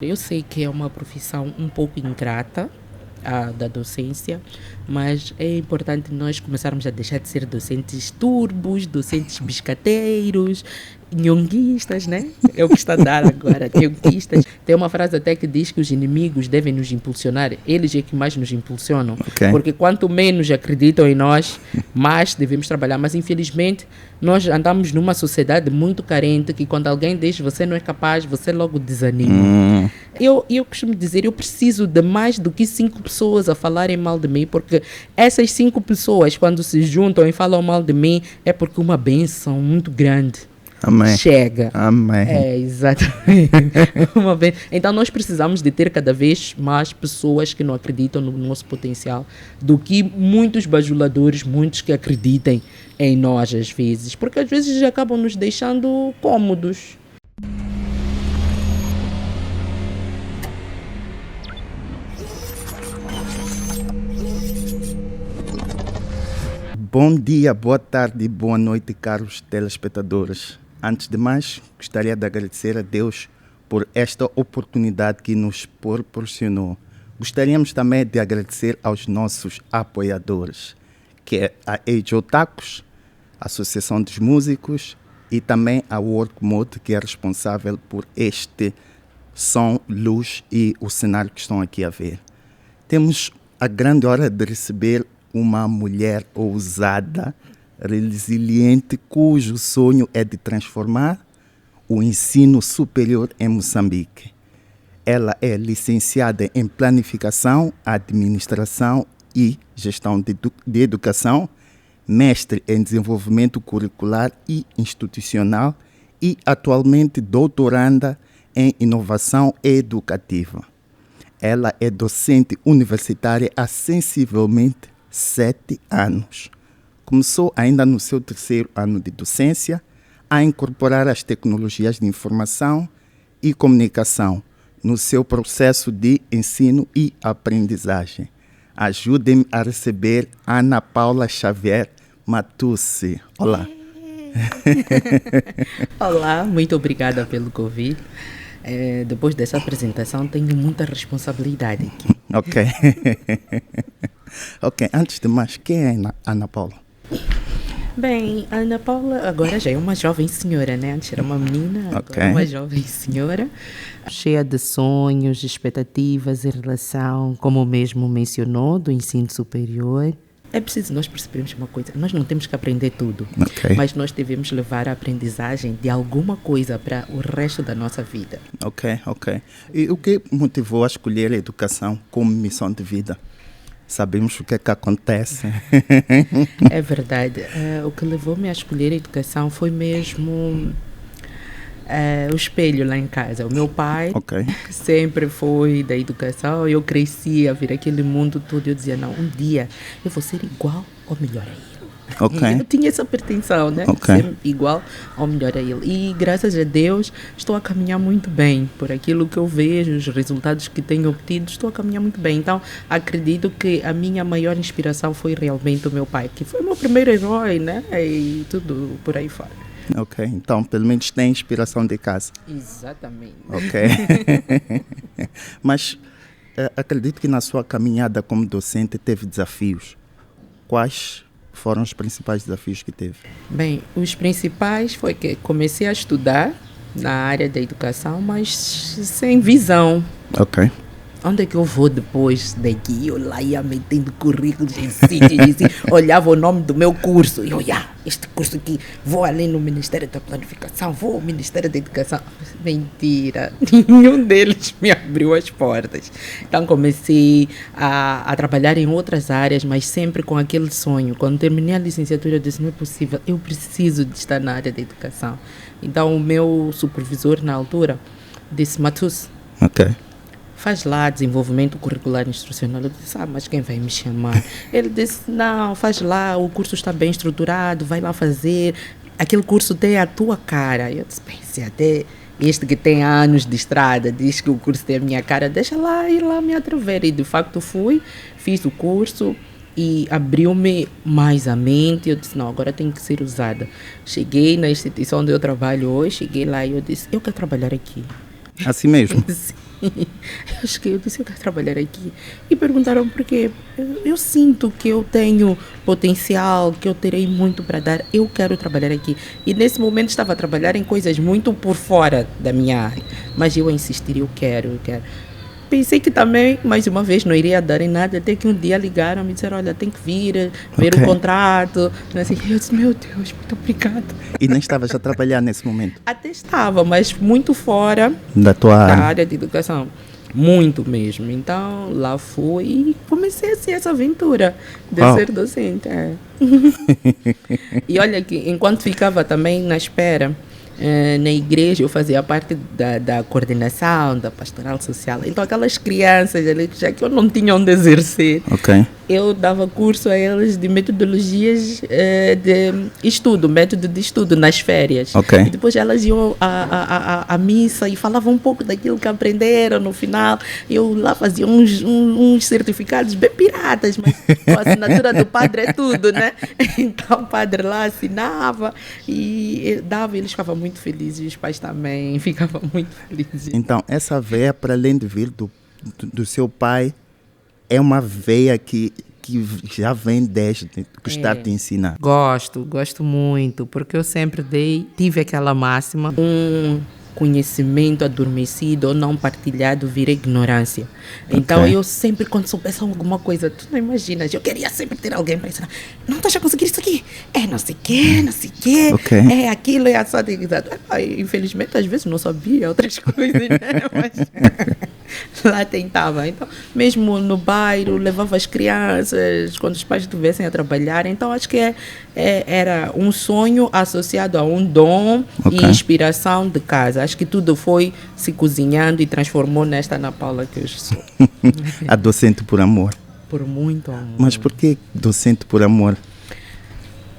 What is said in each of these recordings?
Eu sei que é uma profissão um pouco ingrata, a da docência, mas é importante nós começarmos a deixar de ser docentes turbos, docentes biscateiros, nhonguistas, né? É o que está a dar agora, nhonguistas. Tem uma frase até que diz que os inimigos devem nos impulsionar, eles é que mais nos impulsionam, porque quanto menos acreditam em nós, mais devemos trabalhar, mas infelizmente nós andamos numa sociedade muito carente que quando alguém diz você não é capaz, você logo desanima. Eu costumo dizer, eu preciso de mais do que 5 pessoas a falarem mal de mim, porque essas 5 pessoas, quando se juntam e falam mal de mim, é porque uma bênção muito grande chega. Amém. É, exatamente. Então nós precisamos de ter cada vez mais pessoas que não acreditam no nosso potencial do que muitos bajuladores, muitos que acreditem em nós às vezes, porque às vezes acabam nos deixando cômodos. Bom dia, boa tarde, boa noite, caros telespectadores. Antes de mais, gostaria de agradecer a Deus por esta oportunidade que nos proporcionou. Gostaríamos também de agradecer aos nossos apoiadores, que é a Age Otakus, a Associação dos Músicos e também a Work Mode, que é responsável por este som, luz e o cenário que estão aqui a ver. Temos a grande hora de receber uma mulher ousada, resiliente, cujo sonho é de transformar o ensino superior em Moçambique. Ela é licenciada em Planificação, Administração e Gestão de Educação, mestre em Desenvolvimento Curricular e Institucional e atualmente doutoranda em Inovação Educativa. Ela é docente universitária há sensivelmente 7 anos. Começou ainda no seu 3º ano de docência a incorporar as tecnologias de informação e comunicação no seu processo de ensino e aprendizagem. Ajudem-me a receber Ana Paula Xavier Matucci. Olá. Olá, muito obrigada pelo convite. Depois dessa apresentação, tenho muita responsabilidade aqui. Ok, antes de mais, quem é Ana Paula? Bem, a Ana Paula agora já é uma jovem senhora, né? Antes era uma menina, agora é uma jovem senhora, cheia de sonhos, de expectativas em relação, como mesmo mencionou, do ensino superior. É preciso nós percebermos uma coisa, nós não temos que aprender tudo, mas nós devemos levar a aprendizagem de alguma coisa para o resto da nossa vida. Ok. E o que motivou a escolher a educação como missão de vida? Sabemos o que é que acontece. É verdade. O que levou-me a escolher a educação foi mesmo o espelho lá em casa. O meu pai sempre foi da educação. Eu cresci a ver aquele mundo todo. Eu dizia, não, um dia eu vou ser igual ou melhor a ele. Eu tinha essa pretensão, né? Ser igual ou melhor a ele. E graças a Deus estou a caminhar muito bem. Por aquilo que eu vejo, os resultados que tenho obtido, estou a caminhar muito bem. Então acredito que a minha maior inspiração foi realmente o meu pai, que foi o meu primeiro herói, né? E tudo por aí fora. Ok, então pelo menos tem inspiração de casa. Exatamente. Ok. Mas acredito que na sua caminhada como docente teve desafios. Quais foram os principais desafios que teve? Bem, os principais foi que comecei a estudar na área da educação, mas sem visão. Ok. Onde é que eu vou depois daqui? Eu lá ia metendo currículos em sítios, olhava o nome do meu curso e olhava, este curso aqui, vou ali no Ministério da Planificação, vou ao Ministério da Educação. Mentira, nenhum deles me abriu as portas. Então comecei a trabalhar em outras áreas, mas sempre com aquele sonho. Quando terminei a licenciatura, eu disse, não é possível, eu preciso de estar na área da educação. Então o meu supervisor na altura disse, Matucci, faz lá desenvolvimento curricular instrucional. Eu disse, mas quem vai me chamar? Ele disse, não, faz lá, o curso está bem estruturado, vai lá fazer. Aquele curso tem a tua cara. Eu disse, bem, se até este que tem anos de estrada diz que o curso tem a minha cara, deixa lá, ir lá me atrever. E de facto fui, fiz o curso e abriu-me mais a mente. Eu disse, não, agora tem que ser usada. Cheguei na instituição onde eu trabalho hoje, cheguei lá e eu disse, eu quero trabalhar aqui. Assim mesmo? Eu disse, eu quero trabalhar aqui. E perguntaram por quê. Eu sinto que eu tenho potencial, que eu terei muito para dar. Eu quero trabalhar aqui. E nesse momento estava a trabalhar em coisas muito por fora da minha área. Mas eu a insistir, eu quero. Pensei que também, mais uma vez, não iria dar em nada, até que um dia ligaram e me disseram, olha, tem que vir, ver o contrato. Assim, eu disse, meu Deus, muito obrigada. E nem estavas a trabalhar nesse momento? Até estava, mas muito fora Da tua da área? área de educação. Muito mesmo. Então, lá fui e comecei assim essa aventura de ser docente. E olha que, enquanto ficava também na espera, na igreja eu fazia parte da coordenação, da pastoral social. Então aquelas crianças ali, já que eu não tinha onde exercer, eu dava curso a elas de metodologias de estudo, método de estudo nas férias. E depois elas iam à missa e falavam um pouco daquilo que aprenderam no final. Eu lá fazia uns certificados bem piratas, mas a assinatura do padre é tudo, né? Então o padre lá assinava e dava, e eles ficavam muito felizes, e os pais também ficavam muito felizes. Então essa veia, para além de vir do seu pai, é uma veia que já vem desde gostar de ensinar. Gosto muito, porque eu sempre tive aquela máxima, um conhecimento adormecido ou não partilhado vira ignorância. Então eu sempre, quando soubesse alguma coisa, tu não imaginas, eu queria sempre ter alguém para ensinar. Não estás a conseguir isso aqui? É não sei o quê. É aquilo, é assado. Infelizmente, às vezes não sabia outras coisas, né? Mas lá tentava. Então, mesmo no bairro, levava as crianças, quando os pais estivessem a trabalhar. Então, acho que era um sonho associado a um dom e inspiração de casa. Acho que tudo foi se cozinhando e transformou nesta Ana Paula que eu sou. A docente por amor. Por muito amor. Mas por que docente por amor?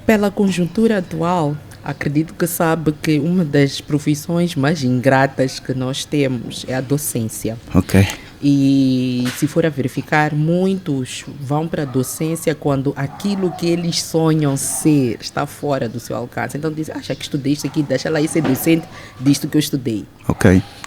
Pela conjuntura atual, acredito que sabe que uma das profissões mais ingratas que nós temos é a docência. E se for a verificar, muitos vão para a docência quando aquilo que eles sonham ser está fora do seu alcance. Então dizem, já que estudei isto aqui, deixa lá ir ser docente disto que eu estudei.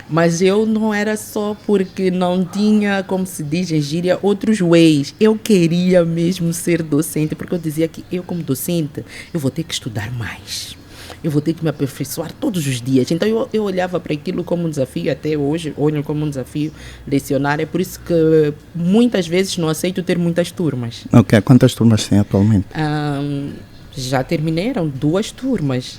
Mas eu não era só porque não tinha, como se diz em gíria, outros ways. Eu queria mesmo ser docente, porque eu dizia que eu, como docente, eu vou ter que estudar mais. Eu vou ter que me aperfeiçoar todos os dias. Então eu olhava para aquilo como um desafio, até hoje olho como um desafio lecionar. É por isso que muitas vezes não aceito ter muitas turmas. Quantas turmas tem atualmente? Já terminaram 2 turmas.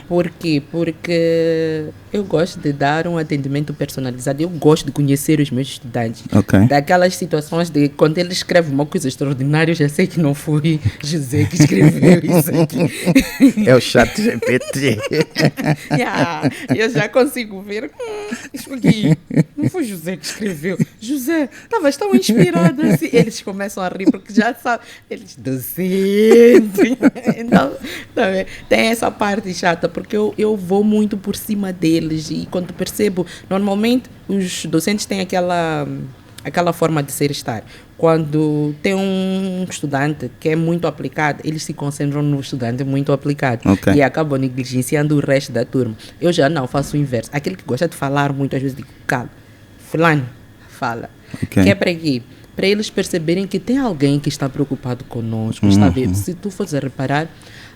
Por quê? Porque eu gosto de dar um atendimento personalizado. Eu gosto de conhecer os meus estudantes. Daquelas situações de quando ele escreve uma coisa extraordinária, eu já sei que não foi José que escreveu isso aqui. É o ChatGPT. Eu já consigo ver. Isso aqui não foi José que escreveu. José, estavas tão inspirado assim. Eles começam a rir porque já sabem. Eles docente. Então, também tem essa parte chata, porque eu vou muito por cima deles e quando percebo, normalmente os docentes têm aquela forma de ser e estar. Quando tem um estudante que é muito aplicado, eles se concentram no estudante muito aplicado e acabam negligenciando o resto da turma. Eu já não faço o inverso. Aquele que gosta de falar muito, às vezes digo, cala, fulano, fala. Que é para quê? Para eles perceberem que tem alguém que está preocupado conosco. Está a ver? Se tu fores a reparar,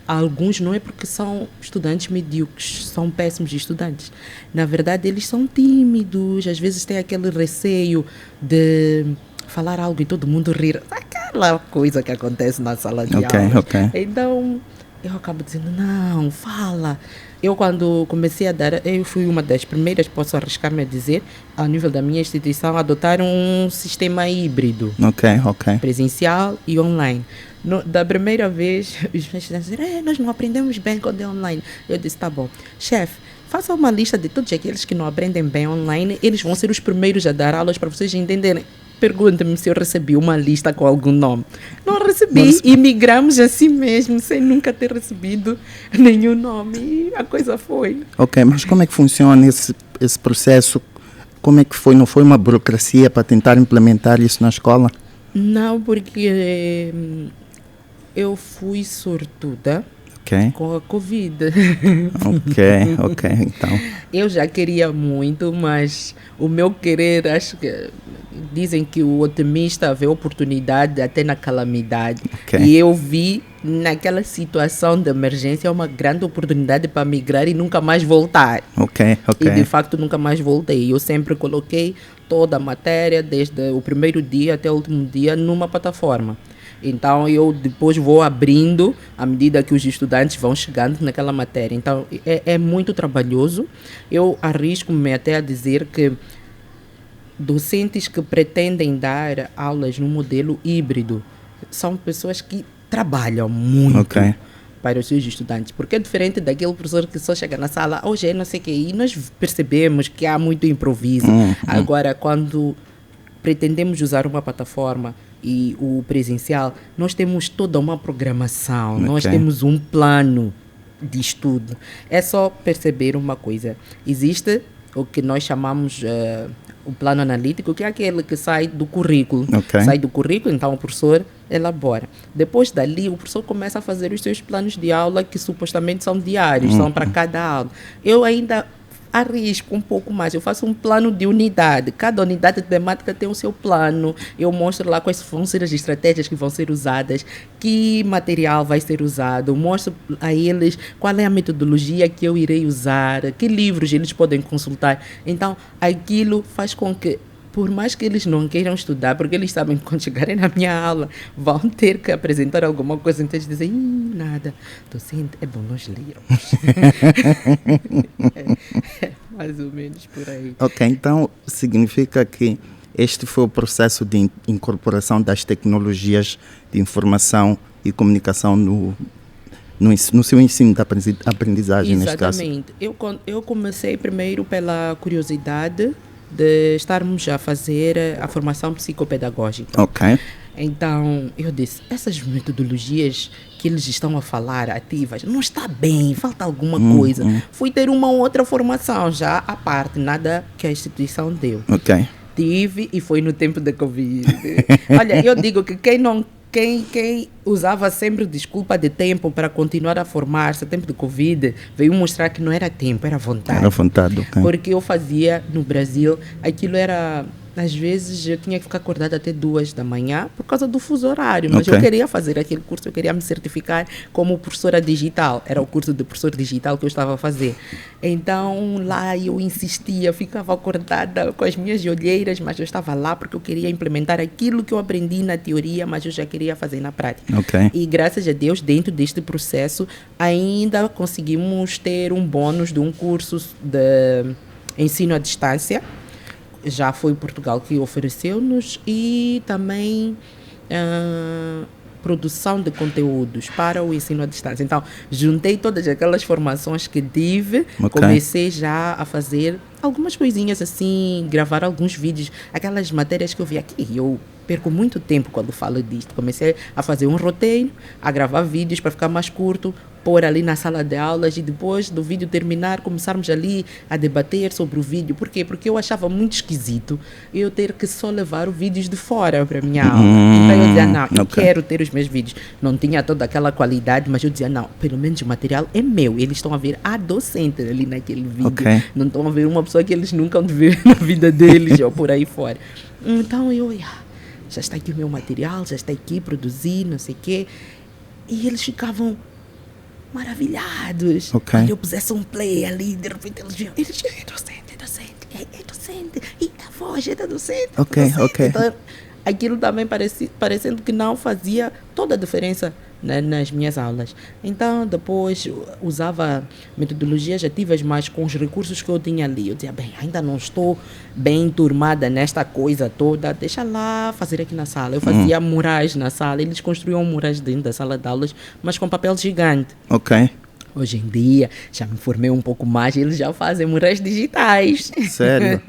alguns não é porque são estudantes medíocres, são péssimos estudantes. Na verdade, eles são tímidos, às vezes têm aquele receio de falar algo e todo mundo rir. Aquela coisa que acontece na sala de aula. Então, eu acabo dizendo, não, fala. Eu, quando comecei a dar, eu fui uma das primeiras, posso arriscar-me a dizer, ao nível da minha instituição, a adotar um sistema híbrido. Presencial e online. Da primeira vez, os meus estudantes disseram, nós não aprendemos bem quando é online. Eu disse, tá bom. Chefe, faça uma lista de todos aqueles que não aprendem bem online. Eles vão ser os primeiros a dar aulas para vocês entenderem. Pergunta-me se eu recebi uma lista com algum nome. Não recebi. E migramos assim mesmo, sem nunca ter recebido nenhum nome. E a coisa foi. Mas como é que funciona esse processo? Como é que foi? Não foi uma burocracia para tentar implementar isso na escola? Não, porque eu fui sortuda. Ok. Com a Covid. Ok. Então, Eu já queria muito, mas o meu querer, acho que dizem que o otimista vê oportunidade até na calamidade. Ok. E eu vi naquela situação de emergência uma grande oportunidade para migrar e nunca mais voltar. ok. E de facto nunca mais voltei. Eu sempre coloquei toda a matéria, desde o primeiro dia até o último dia, numa plataforma. Então eu depois vou abrindo à medida que os estudantes vão chegando naquela matéria. Então é muito trabalhoso. Eu arrisco-me até a dizer que docentes que pretendem dar aulas no modelo híbrido são pessoas que trabalham muito. Ok. Para os seus estudantes, porque é diferente daquele professor que só chega na sala, hoje é não sei o que, e nós percebemos que há muito improviso. Agora, quando pretendemos usar uma plataforma e o presencial, nós temos toda uma programação, nós temos um plano de estudo. É só perceber uma coisa, existe o que nós chamamos o plano analítico, que é aquele que sai do currículo. Sai do currículo, então o professor elabora. Depois dali, o professor começa a fazer os seus planos de aula, que supostamente são diários, são para cada aula. Eu ainda arrisco um pouco mais, eu faço um plano de unidade. Cada unidade de temática tem o seu plano. Eu mostro lá quais vão ser as estratégias que vão ser usadas, que material vai ser usado, mostro a eles qual é a metodologia que eu irei usar, que livros eles podem consultar. Então, aquilo faz com que, por mais que eles não queiram estudar, porque eles sabem que quando chegarem na minha aula vão ter que apresentar alguma coisa, então eles dizem, nada, docente, é bom nós lermos. é mais ou menos por aí. Ok, então significa que este foi o processo de incorporação das tecnologias de informação e comunicação no seu ensino da aprendizagem, neste caso. Exatamente. Eu comecei primeiro pela curiosidade de estarmos a fazer a formação psicopedagógica. Ok. Então, eu disse, essas metodologias que eles estão a falar, ativas, não está bem, falta alguma coisa. Fui ter uma outra formação já à parte, nada que a instituição deu. Ok. Tive e foi no tempo da Covid. Olha, eu digo que quem usava sempre desculpa de tempo para continuar a formar-se, tempo de Covid, veio mostrar que não era tempo, era vontade. Era vontade, ok. Porque eu fazia no Brasil, aquilo era, às vezes eu tinha que ficar acordada até 2 da manhã por causa do fuso horário, mas eu queria fazer aquele curso, eu queria me certificar como professora digital, era o curso de professor digital que eu estava a fazer. Então lá eu insistia, ficava acordada com as minhas olheiras, mas eu estava lá porque eu queria implementar aquilo que eu aprendi na teoria, mas eu já queria fazer na prática. Ok. E graças a Deus, dentro deste processo, ainda conseguimos ter um bônus de um curso de ensino à distância. Já foi Portugal que ofereceu-nos, e também produção de conteúdos para o ensino à distância. Então, juntei todas aquelas formações que tive, comecei já a fazer algumas coisinhas assim, gravar alguns vídeos, aquelas matérias que eu vi aqui. Eu perco muito tempo quando falo disto. Comecei a fazer um roteiro, a gravar vídeos para ficar mais curto, pôr ali na sala de aulas, e depois do vídeo terminar, começarmos ali a debater sobre o vídeo. Por quê? Porque eu achava muito esquisito eu ter que só levar os vídeos de fora para a minha aula. Então eu dizia, não, eu quero ter os meus vídeos. Não tinha toda aquela qualidade, mas eu dizia, não, pelo menos o material é meu. Eles estão a ver a docente ali naquele vídeo. Não estão a ver uma pessoa que eles nunca vão ver na vida deles ou por aí fora. Então eu, já está aqui o meu material, já está aqui, produzi, não sei o quê. E eles ficavam maravilhados. Quando eu pusesse um play ali, de repente eles viam, é docente, e a voz é da docente. Então, aquilo também parecendo que não fazia toda a diferença, né, nas minhas aulas. Então, depois usava metodologias ativas, mas com os recursos que eu tinha ali. Eu dizia, bem, ainda não estou bem enturmada nesta coisa toda, deixa lá fazer aqui na sala. Eu fazia murais na sala, eles construíam murais dentro da sala de aulas, mas com papel gigante. Hoje em dia, já me formei um pouco mais, eles já fazem murais digitais. Sério?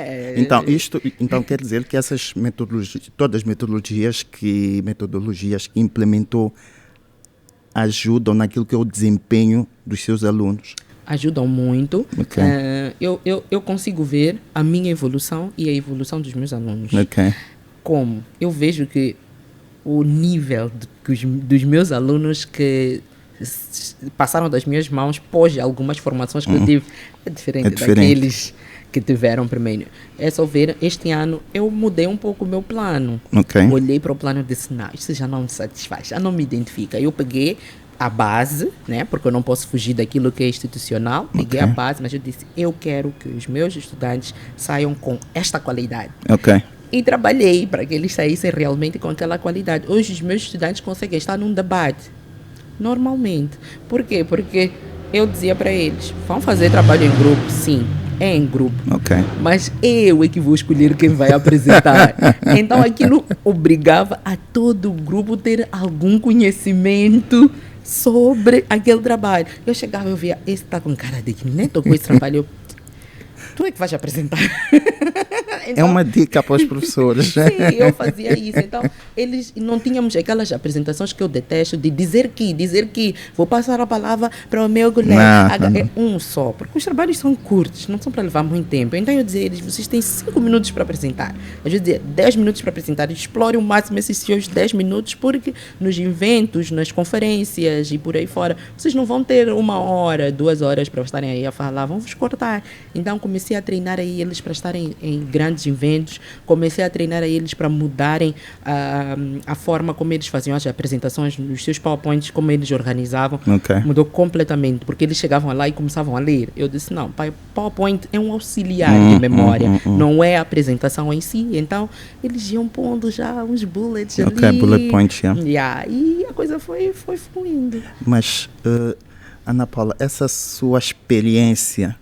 Então quer dizer que essas metodologias, todas as metodologias que implementou, ajudam naquilo que é o desempenho dos seus alunos? Ajudam muito. Eu consigo ver a minha evolução e a evolução dos meus alunos. Como? Eu vejo que o nível dos meus alunos que passaram das minhas mãos pós algumas formações que eu tive. É diferente, diferente daqueles que tiveram primeiro. É só ver, este ano eu mudei um pouco o meu plano. Ok. Olhei para o plano e disse, não, isso já não me satisfaz, já não me identifica. Eu peguei a base, né, porque eu não posso fugir daquilo que é institucional, peguei a base, mas eu disse, eu quero que os meus estudantes saiam com esta qualidade. Ok. E trabalhei para que eles saíssem realmente com aquela qualidade. Hoje os meus estudantes conseguem estar num debate, normalmente. Por quê? Porque eu dizia para eles, vão fazer trabalho em grupo? Sim, é em grupo. Ok. Mas eu é que vou escolher quem vai apresentar. Então aquilo obrigava a todo o grupo ter algum conhecimento sobre aquele trabalho. Eu chegava e eu via, esse está com cara de que nem tocou esse trabalho. Tu é que vais apresentar. Então, é uma dica para os professores. Sim, eu fazia isso. Então, eles não tínhamos aquelas apresentações que eu detesto, de dizer que vou passar a palavra para o meu colega. É um só, porque os trabalhos são curtos, não são para levar muito tempo. Então, eu dizia a eles, vocês têm 5 minutos para apresentar. Às vezes, dizia 10 minutos para apresentar. Explore o máximo esses seus 10 minutos, porque nos eventos, nas conferências e por aí fora, vocês não vão ter 1 hora, 2 horas para estarem aí a falar, vão vos cortar. Então, comecei a treinar aí eles para estarem em grandes eventos, comecei a treinar a eles para mudarem a forma como eles faziam as apresentações, os seus PowerPoints, como eles organizavam. Okay. Mudou completamente, porque eles chegavam lá e começavam a ler. Eu disse, não, PowerPoint é um auxiliar de memória, não é a apresentação em si. Então, eles iam pondo já uns bullets ali. Ok, bullet points, yeah. E a coisa foi fluindo. Mas, Ana Paula, essa sua experiência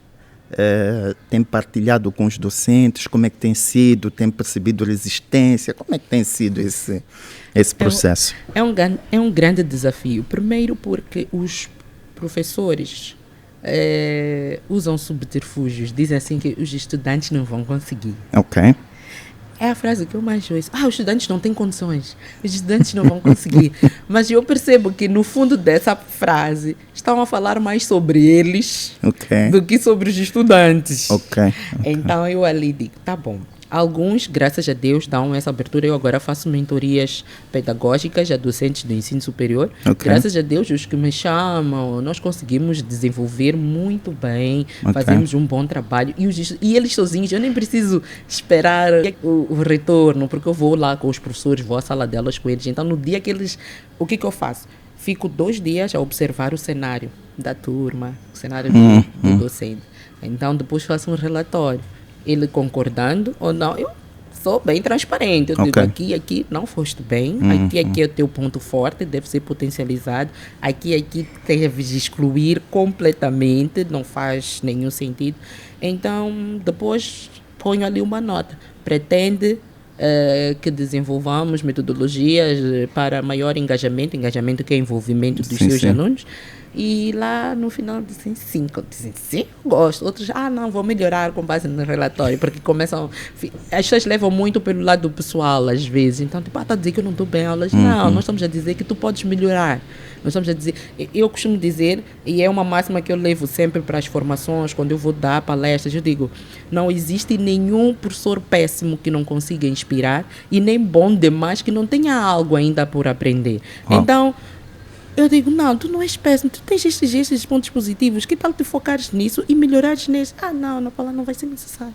tem partilhado com os docentes? Como é que tem sido? Tem percebido resistência? Como é que tem sido esse processo? É um grande desafio. Primeiro porque os professores usam subterfúgios. Dizem assim que os estudantes não vão conseguir. Ok. É a frase que eu mais ouço. Os estudantes não têm condições. Os estudantes não vão conseguir. Mas eu percebo que no fundo dessa frase estão a falar mais sobre eles do que sobre os estudantes. Ok. Então eu ali digo, tá bom. Alguns, graças a Deus, dão essa abertura. Eu agora faço mentorias pedagógicas a docentes do ensino superior. Graças a Deus, os que me chamam, nós conseguimos desenvolver muito bem, fazemos um bom trabalho. E eles sozinhos, eu nem preciso esperar o retorno, porque eu vou lá com os professores, vou à sala delas com eles. Então, no dia que eles... O que eu faço? Fico 2 dias a observar o cenário da turma, o cenário do docente. Então, depois faço um relatório. Ele concordando ou não, eu sou bem transparente. Eu digo, aqui não foste bem, aqui é o teu ponto forte, deve ser potencializado, aqui deves excluir completamente, não faz nenhum sentido. Então, depois ponho ali uma nota. Pretende que desenvolvamos metodologias para maior engajamento que é envolvimento dos seus alunos. E lá no final dizem sim, gosto. Outros, não, vou melhorar com base no relatório, porque começam... As pessoas levam muito pelo lado pessoal, às vezes. Então, tipo, está a dizer que eu não estou bem. Elas, não, nós estamos a dizer que tu podes melhorar. Nós estamos a dizer... Eu costumo dizer, e é uma máxima que eu levo sempre para as formações, quando eu vou dar palestras, eu digo, não existe nenhum professor péssimo que não consiga inspirar e nem bom demais que não tenha algo ainda por aprender. Então... Eu digo, não, tu não és péssimo, tu tens estes pontos positivos, que tal te focares nisso e melhorares nisso? Não, na palavra não vai ser necessário,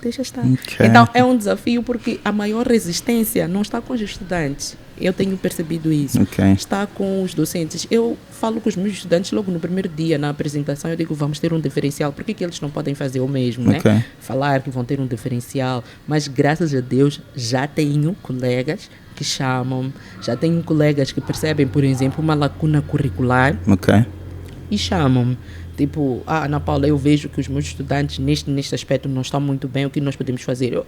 deixa estar. Então, é um desafio porque a maior resistência não está com os estudantes, eu tenho percebido isso, está com os docentes. Eu falo com os meus estudantes logo no primeiro dia, na apresentação, eu digo, vamos ter um diferencial, por que eles não podem fazer o mesmo, né? Falar que vão ter um diferencial, mas graças a Deus já tenho colegas que chamam, já tenho colegas que percebem, por exemplo, uma lacuna curricular e chamam-me. Tipo, Ana Paula, eu vejo que os meus estudantes neste aspecto não estão muito bem, o que nós podemos fazer?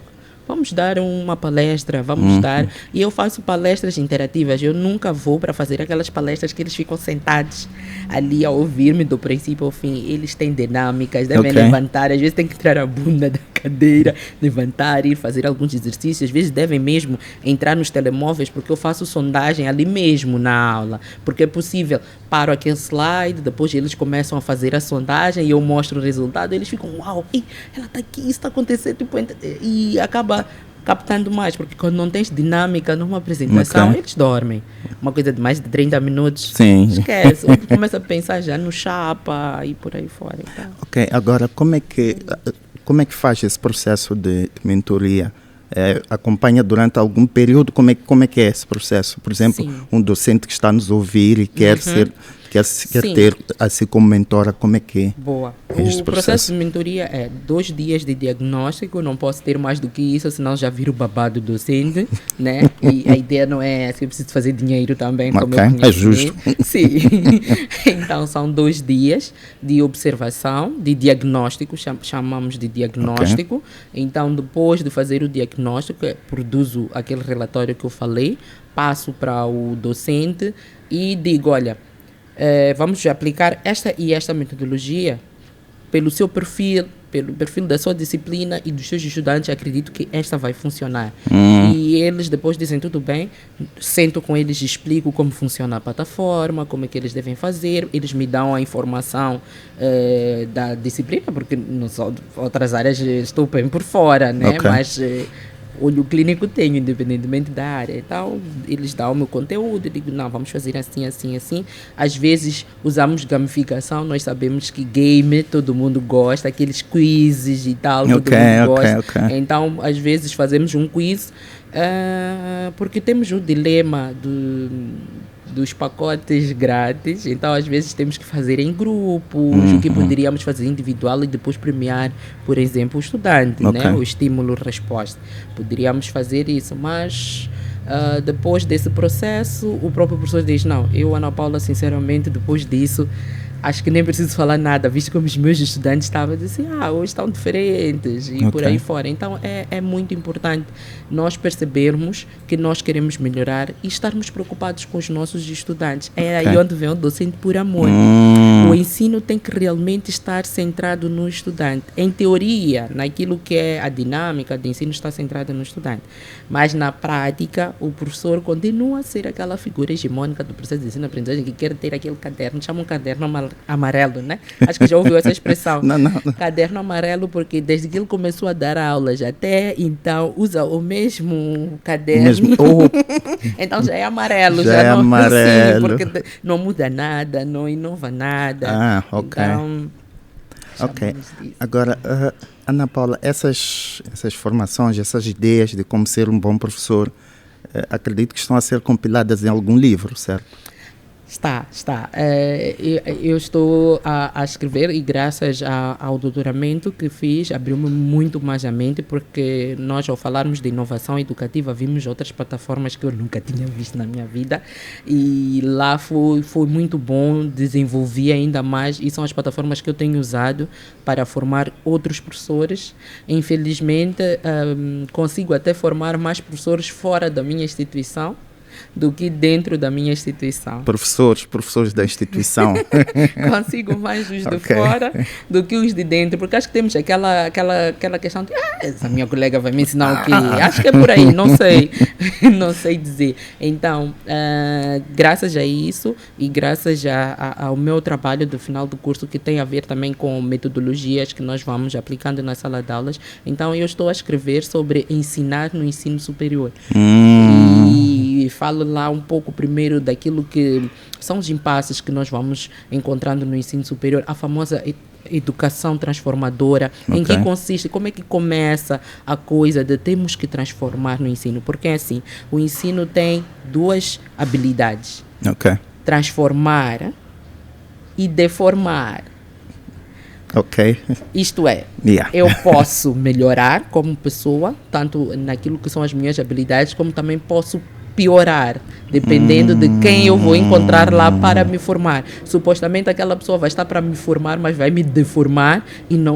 Vamos dar uma palestra, vamos dar... E eu faço palestras interativas, eu nunca vou para fazer aquelas palestras que eles ficam sentados ali a ouvir-me do princípio ao fim. Eles têm dinâmicas, devem levantar, às vezes tem que tirar a bunda da cadeira, levantar, ir fazer alguns exercícios, às vezes devem mesmo entrar nos telemóveis, porque eu faço sondagem ali mesmo na aula, porque é possível, paro aquele slide, depois eles começam a fazer a sondagem e eu mostro o resultado, eles ficam, uau, ela está aqui, isso está acontecendo, tipo, e acaba captando mais, porque quando não tens dinâmica numa apresentação, Ok. eles dormem. Uma coisa de mais de 30 minutos, Sim. esquece. Ou começa a pensar já no chapa e por aí fora. Então. Ok, agora como é que faz esse processo de mentoria? Acompanha durante algum período? Como é que é esse processo? Por exemplo, Sim. um docente que está a nos ouvir e quer quer Sim. ter assim como mentora, como é que é? Boa. Este O processo de mentoria é 2 dias de diagnóstico, não posso ter mais do que isso, senão já viro babado docente, né? E a ideia não é assim, eu preciso fazer dinheiro também, como Ok, eu é conheço. justo. Sim. Então, são 2 dias de observação, de diagnóstico, chamamos de diagnóstico. Então, depois de fazer o diagnóstico, produzo aquele relatório que eu falei, passo para o docente e digo, olha, vamos aplicar esta e esta metodologia pelo seu perfil, pelo perfil da sua disciplina e dos seus estudantes, acredito que esta vai funcionar. E eles depois dizem, tudo bem, sento com eles, explico como funciona a plataforma, como é que eles devem fazer, eles me dão a informação da disciplina, porque não só outras áreas estou bem por fora, né? Ok. Mas olho clínico tenho, independentemente da área. Então, eles dão o meu conteúdo, eu digo, não, vamos fazer assim, assim, assim. Às vezes, usamos gamificação, nós sabemos que game, todo mundo gosta, aqueles quizzes e tal, todo mundo gosta. Ok. Então, às vezes, fazemos um quiz, porque temos o dilema dos pacotes grátis, então às vezes temos que fazer em grupos, o que poderíamos fazer individual e depois premiar, por exemplo, o estudante, Ok. né? O estímulo-resposta. Poderíamos fazer isso, mas depois desse processo, o próprio professor diz, não, eu, Ana Paula, sinceramente, depois disso, acho que nem preciso falar nada, visto como os meus estudantes estavam assim, hoje estão diferentes e por aí fora. Então é muito importante nós percebermos que nós queremos melhorar e estarmos preocupados com os nossos estudantes. É aí onde vem o docente por amor. O ensino tem que realmente estar centrado no estudante. Em teoria, naquilo que é a dinâmica de ensino está centrada no estudante. Mas na prática, o professor continua a ser aquela figura hegemônica do processo de ensino-aprendizagem que quer ter aquele caderno, chama um caderno amarelo, né? Acho que já ouviu essa expressão. Não. Caderno amarelo, porque desde que ele começou a dar aulas até então, usa o mesmo caderno. Então já é amarelo. Já é não, amarelo. Sim, porque não muda nada, não inova nada. Ok. Então, ok. Agora, Ana Paula, essas formações, essas ideias de como ser um bom professor, acredito que estão a ser compiladas em algum livro, certo? Está. Eu estou a escrever e graças ao doutoramento que fiz, abriu-me muito mais a mente, porque nós, ao falarmos de inovação educativa, vimos outras plataformas que eu nunca tinha visto na minha vida e lá foi muito bom, desenvolvi ainda mais e são as plataformas que eu tenho usado para formar outros professores. Infelizmente, consigo até formar mais professores fora da minha instituição do que dentro da minha instituição. Professores da instituição. Consigo mais os de fora do que os de dentro, porque acho que temos aquela questão de essa minha colega vai me ensinar o quê? Acho que é por aí, não sei. Não sei dizer. Então, graças a isso e graças ao meu trabalho do final do curso, que tem a ver também com metodologias que nós vamos aplicando na sala de aulas, então eu estou a escrever sobre ensinar no ensino superior. E falo lá um pouco primeiro daquilo que são os impasses que nós vamos encontrando no ensino superior, a famosa educação transformadora, em que consiste, como é que começa a coisa de temos que transformar no ensino, porque é assim, o ensino tem 2 habilidades, transformar e deformar. Isto é, eu posso melhorar como pessoa, tanto naquilo que são as minhas habilidades, como também posso piorar, dependendo de quem eu vou encontrar lá para me formar. Supostamente aquela pessoa vai estar para me formar, mas vai me deformar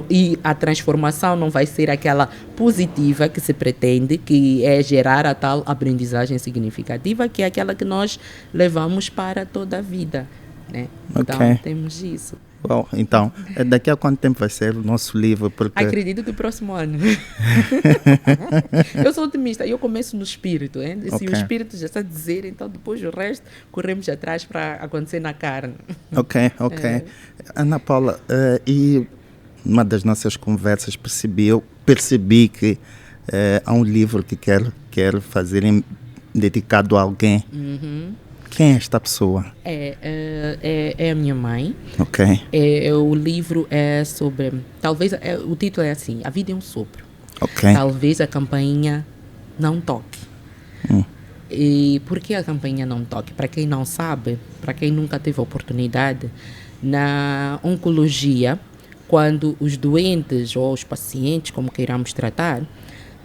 e a transformação não vai ser aquela positiva que se pretende, que é gerar a tal aprendizagem significativa, que é aquela que nós levamos para toda a vida, né? Então, temos isso. Bom, então, daqui a quanto tempo vai ser o nosso livro? Porque... Acredito que o próximo ano. Eu sou otimista, eu começo no espírito. Se o espírito já está a dizer, então depois o resto corremos atrás para acontecer na carne. Ok. Ana Paula, e numa das nossas conversas percebi que há um livro que quer fazer dedicado a alguém. Quem é esta pessoa? É a minha mãe. Ok. O livro é sobre... Talvez... o título é assim: A Vida é um Sopro. Ok. Talvez a campainha não toque. E por que a campainha não toque? Para quem não sabe, para quem nunca teve a oportunidade, na oncologia, quando os doentes ou os pacientes, como queiramos tratar,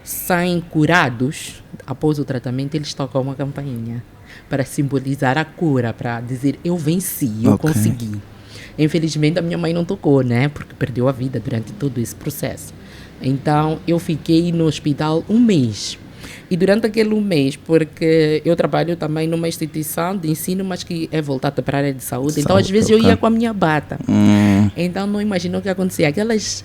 saem curados, após o tratamento, eles tocam uma campainha para simbolizar a cura, para dizer: eu venci, eu consegui. Infelizmente a minha mãe não tocou, né? Porque perdeu a vida durante todo esse processo. Então eu fiquei no hospital um mês. E durante aquele mês, porque eu trabalho também numa instituição de ensino, mas que é voltada para a área de saúde, então às vezes eu ia com a minha bata. Então não imaginou o que acontecia. Aquelas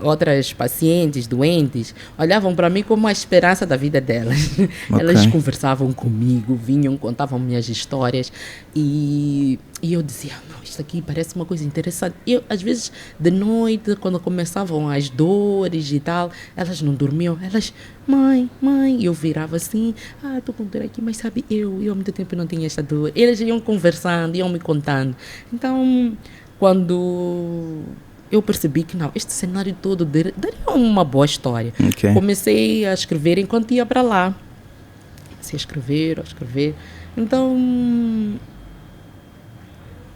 outras pacientes, doentes, olhavam para mim como a esperança da vida delas. Elas conversavam comigo, vinham, contavam minhas histórias e eu dizia: não, isso aqui parece uma coisa interessante. Eu, às vezes, de noite, quando começavam as dores e tal, elas não dormiam, elas: mãe, e eu virava assim: estou com dor aqui, mas sabe, eu há muito tempo não tinha esta dor. Eles iam conversando, iam me contando. Então, quando eu percebi que não, este cenário todo daria uma boa história. Comecei a escrever enquanto ia para lá. Comecei a escrever. Então,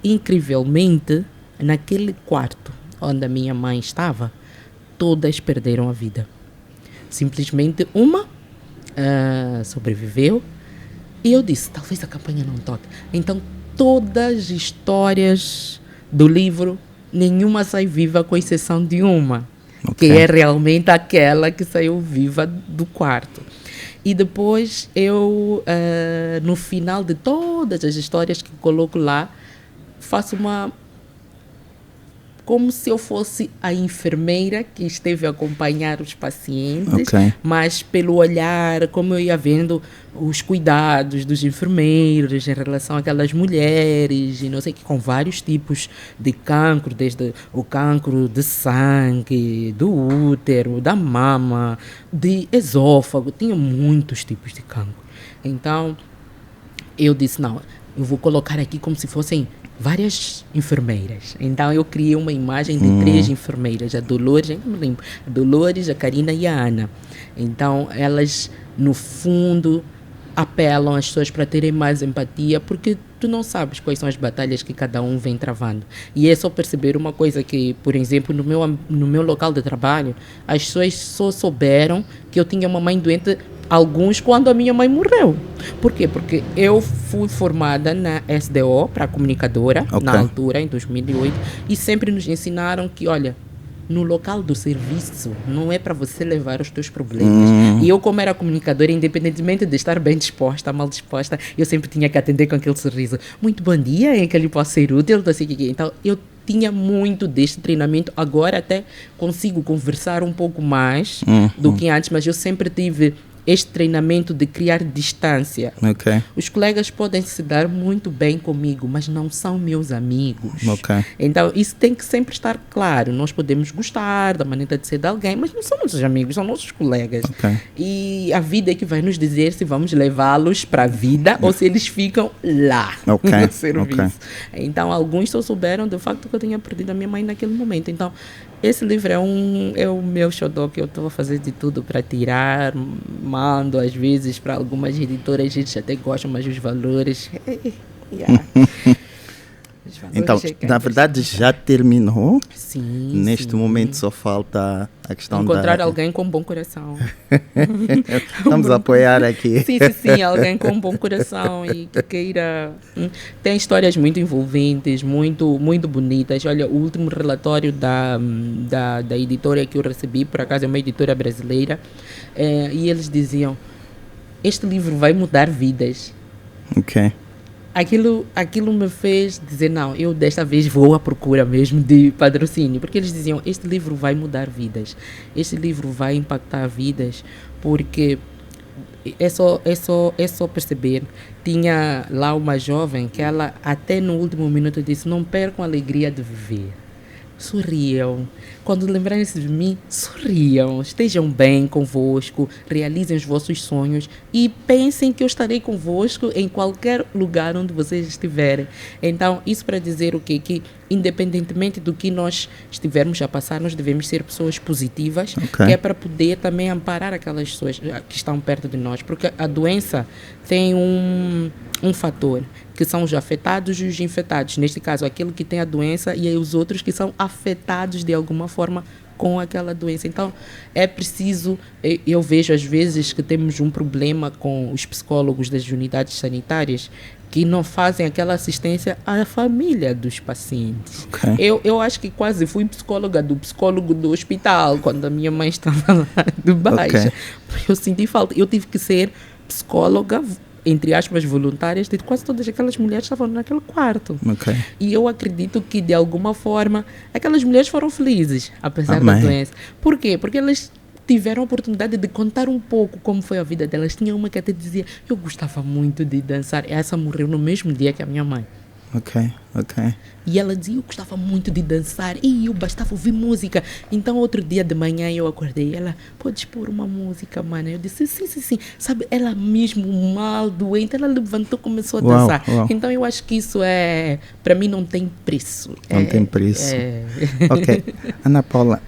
incrivelmente, naquele quarto onde a minha mãe estava, todas perderam a vida. Simplesmente uma sobreviveu. E eu disse: talvez a campanha não toque. Então, todas as histórias do livro, nenhuma sai viva, com exceção de uma, que é realmente aquela que saiu viva do quarto. E depois eu, no final de todas as histórias que coloco lá, faço como se eu fosse a enfermeira que esteve a acompanhar os pacientes, mas pelo olhar, como eu ia vendo os cuidados dos enfermeiros em relação àquelas mulheres, e não sei, que com vários tipos de cancro, desde o cancro de sangue, do útero, da mama, de esôfago, tinha muitos tipos de cancro. Então, eu disse: não, eu vou colocar aqui como se fossem várias enfermeiras. Então eu criei uma imagem de 3 enfermeiras: a Dolores, eu não me lembro, a Dolores, a Karina e a Ana. Então elas, no fundo, apelam às pessoas para terem mais empatia, porque tu não sabes quais são as batalhas que cada um vem travando. E é só perceber uma coisa, que, por exemplo, no meu local de trabalho, as pessoas só souberam que eu tinha uma mãe doente, alguns, quando a minha mãe morreu. Por quê? Porque eu fui formada na SDO para comunicadora, na altura, em 2008, e sempre nos ensinaram que, olha, no local do serviço não é para você levar os teus problemas. E eu, como era comunicadora, independentemente de estar bem disposta, mal disposta, eu sempre tinha que atender com aquele sorriso: muito bom dia, em que ele possa ser útil, então eu tinha muito deste treinamento. Agora até consigo conversar um pouco mais do que antes, mas eu sempre tive este treinamento de criar distância. Os colegas podem se dar muito bem comigo, mas não são meus amigos. Então, isso tem que sempre estar claro. Nós podemos gostar da maneira de ser de alguém, mas não são nossos amigos, são nossos colegas. E a vida é que vai nos dizer se vamos levá-los para a vida ou se eles ficam lá no serviço. Então, alguns só souberam do facto que eu tinha perdido a minha mãe naquele momento. Então, esse livro é o meu xodó, que eu estou a fazer de tudo para tirar. Mando às vezes para algumas editoras, eles até gostam, mas os valores... Então, na verdade, já terminou? Sim. Neste momento só falta a questão encontrar alguém com um bom coração. Estamos a apoiar aqui. Sim, alguém com um bom coração e que queira... Tem histórias muito envolventes, muito, muito bonitas. Olha, o último relatório da editora que eu recebi, por acaso é uma editora brasileira, e eles diziam: este livro vai mudar vidas. Aquilo me fez dizer: não, eu desta vez vou à procura mesmo de patrocínio, porque eles diziam: este livro vai mudar vidas, este livro vai impactar vidas, porque é só perceber. Tinha lá uma jovem que ela até no último minuto disse: não percam a alegria de viver, sorriam. Quando lembrarem-se de mim, sorriam. Estejam bem convosco, realizem os vossos sonhos e pensem que eu estarei convosco em qualquer lugar onde vocês estiverem. Então, isso para dizer o quê? Que independentemente do que nós estivermos a passar, nós devemos ser pessoas positivas, que é para poder também amparar aquelas pessoas que estão perto de nós. Porque a doença tem um fator, que são os afetados e os infectados. Neste caso, aquele que tem a doença e os outros que são afetados de alguma forma com aquela doença. Então, é preciso, eu vejo às vezes que temos um problema com os psicólogos das unidades sanitárias que não fazem aquela assistência à família dos pacientes. Eu acho que quase fui psicóloga do psicólogo do hospital quando a minha mãe estava lá de baixa. Eu senti falta. Eu tive que ser psicóloga, entre aspas, voluntárias, de quase todas aquelas mulheres que estavam naquele quarto. E eu acredito que, de alguma forma, aquelas mulheres foram felizes, apesar da doença. Por quê? Porque elas tiveram a oportunidade de contar um pouco como foi a vida delas. Tinha uma que até dizia, eu gostava muito de dançar. Essa morreu no mesmo dia que a minha mãe. E ela dizia, eu gostava muito de dançar e eu bastava ouvir música. Então, outro dia de manhã eu acordei, ela, podes pôr uma música, mana? Eu disse, sim. Sabe, ela mesmo mal, doente, ela levantou, começou a dançar. Então, eu acho que isso para mim não tem preço. Não tem preço. Ana Paula,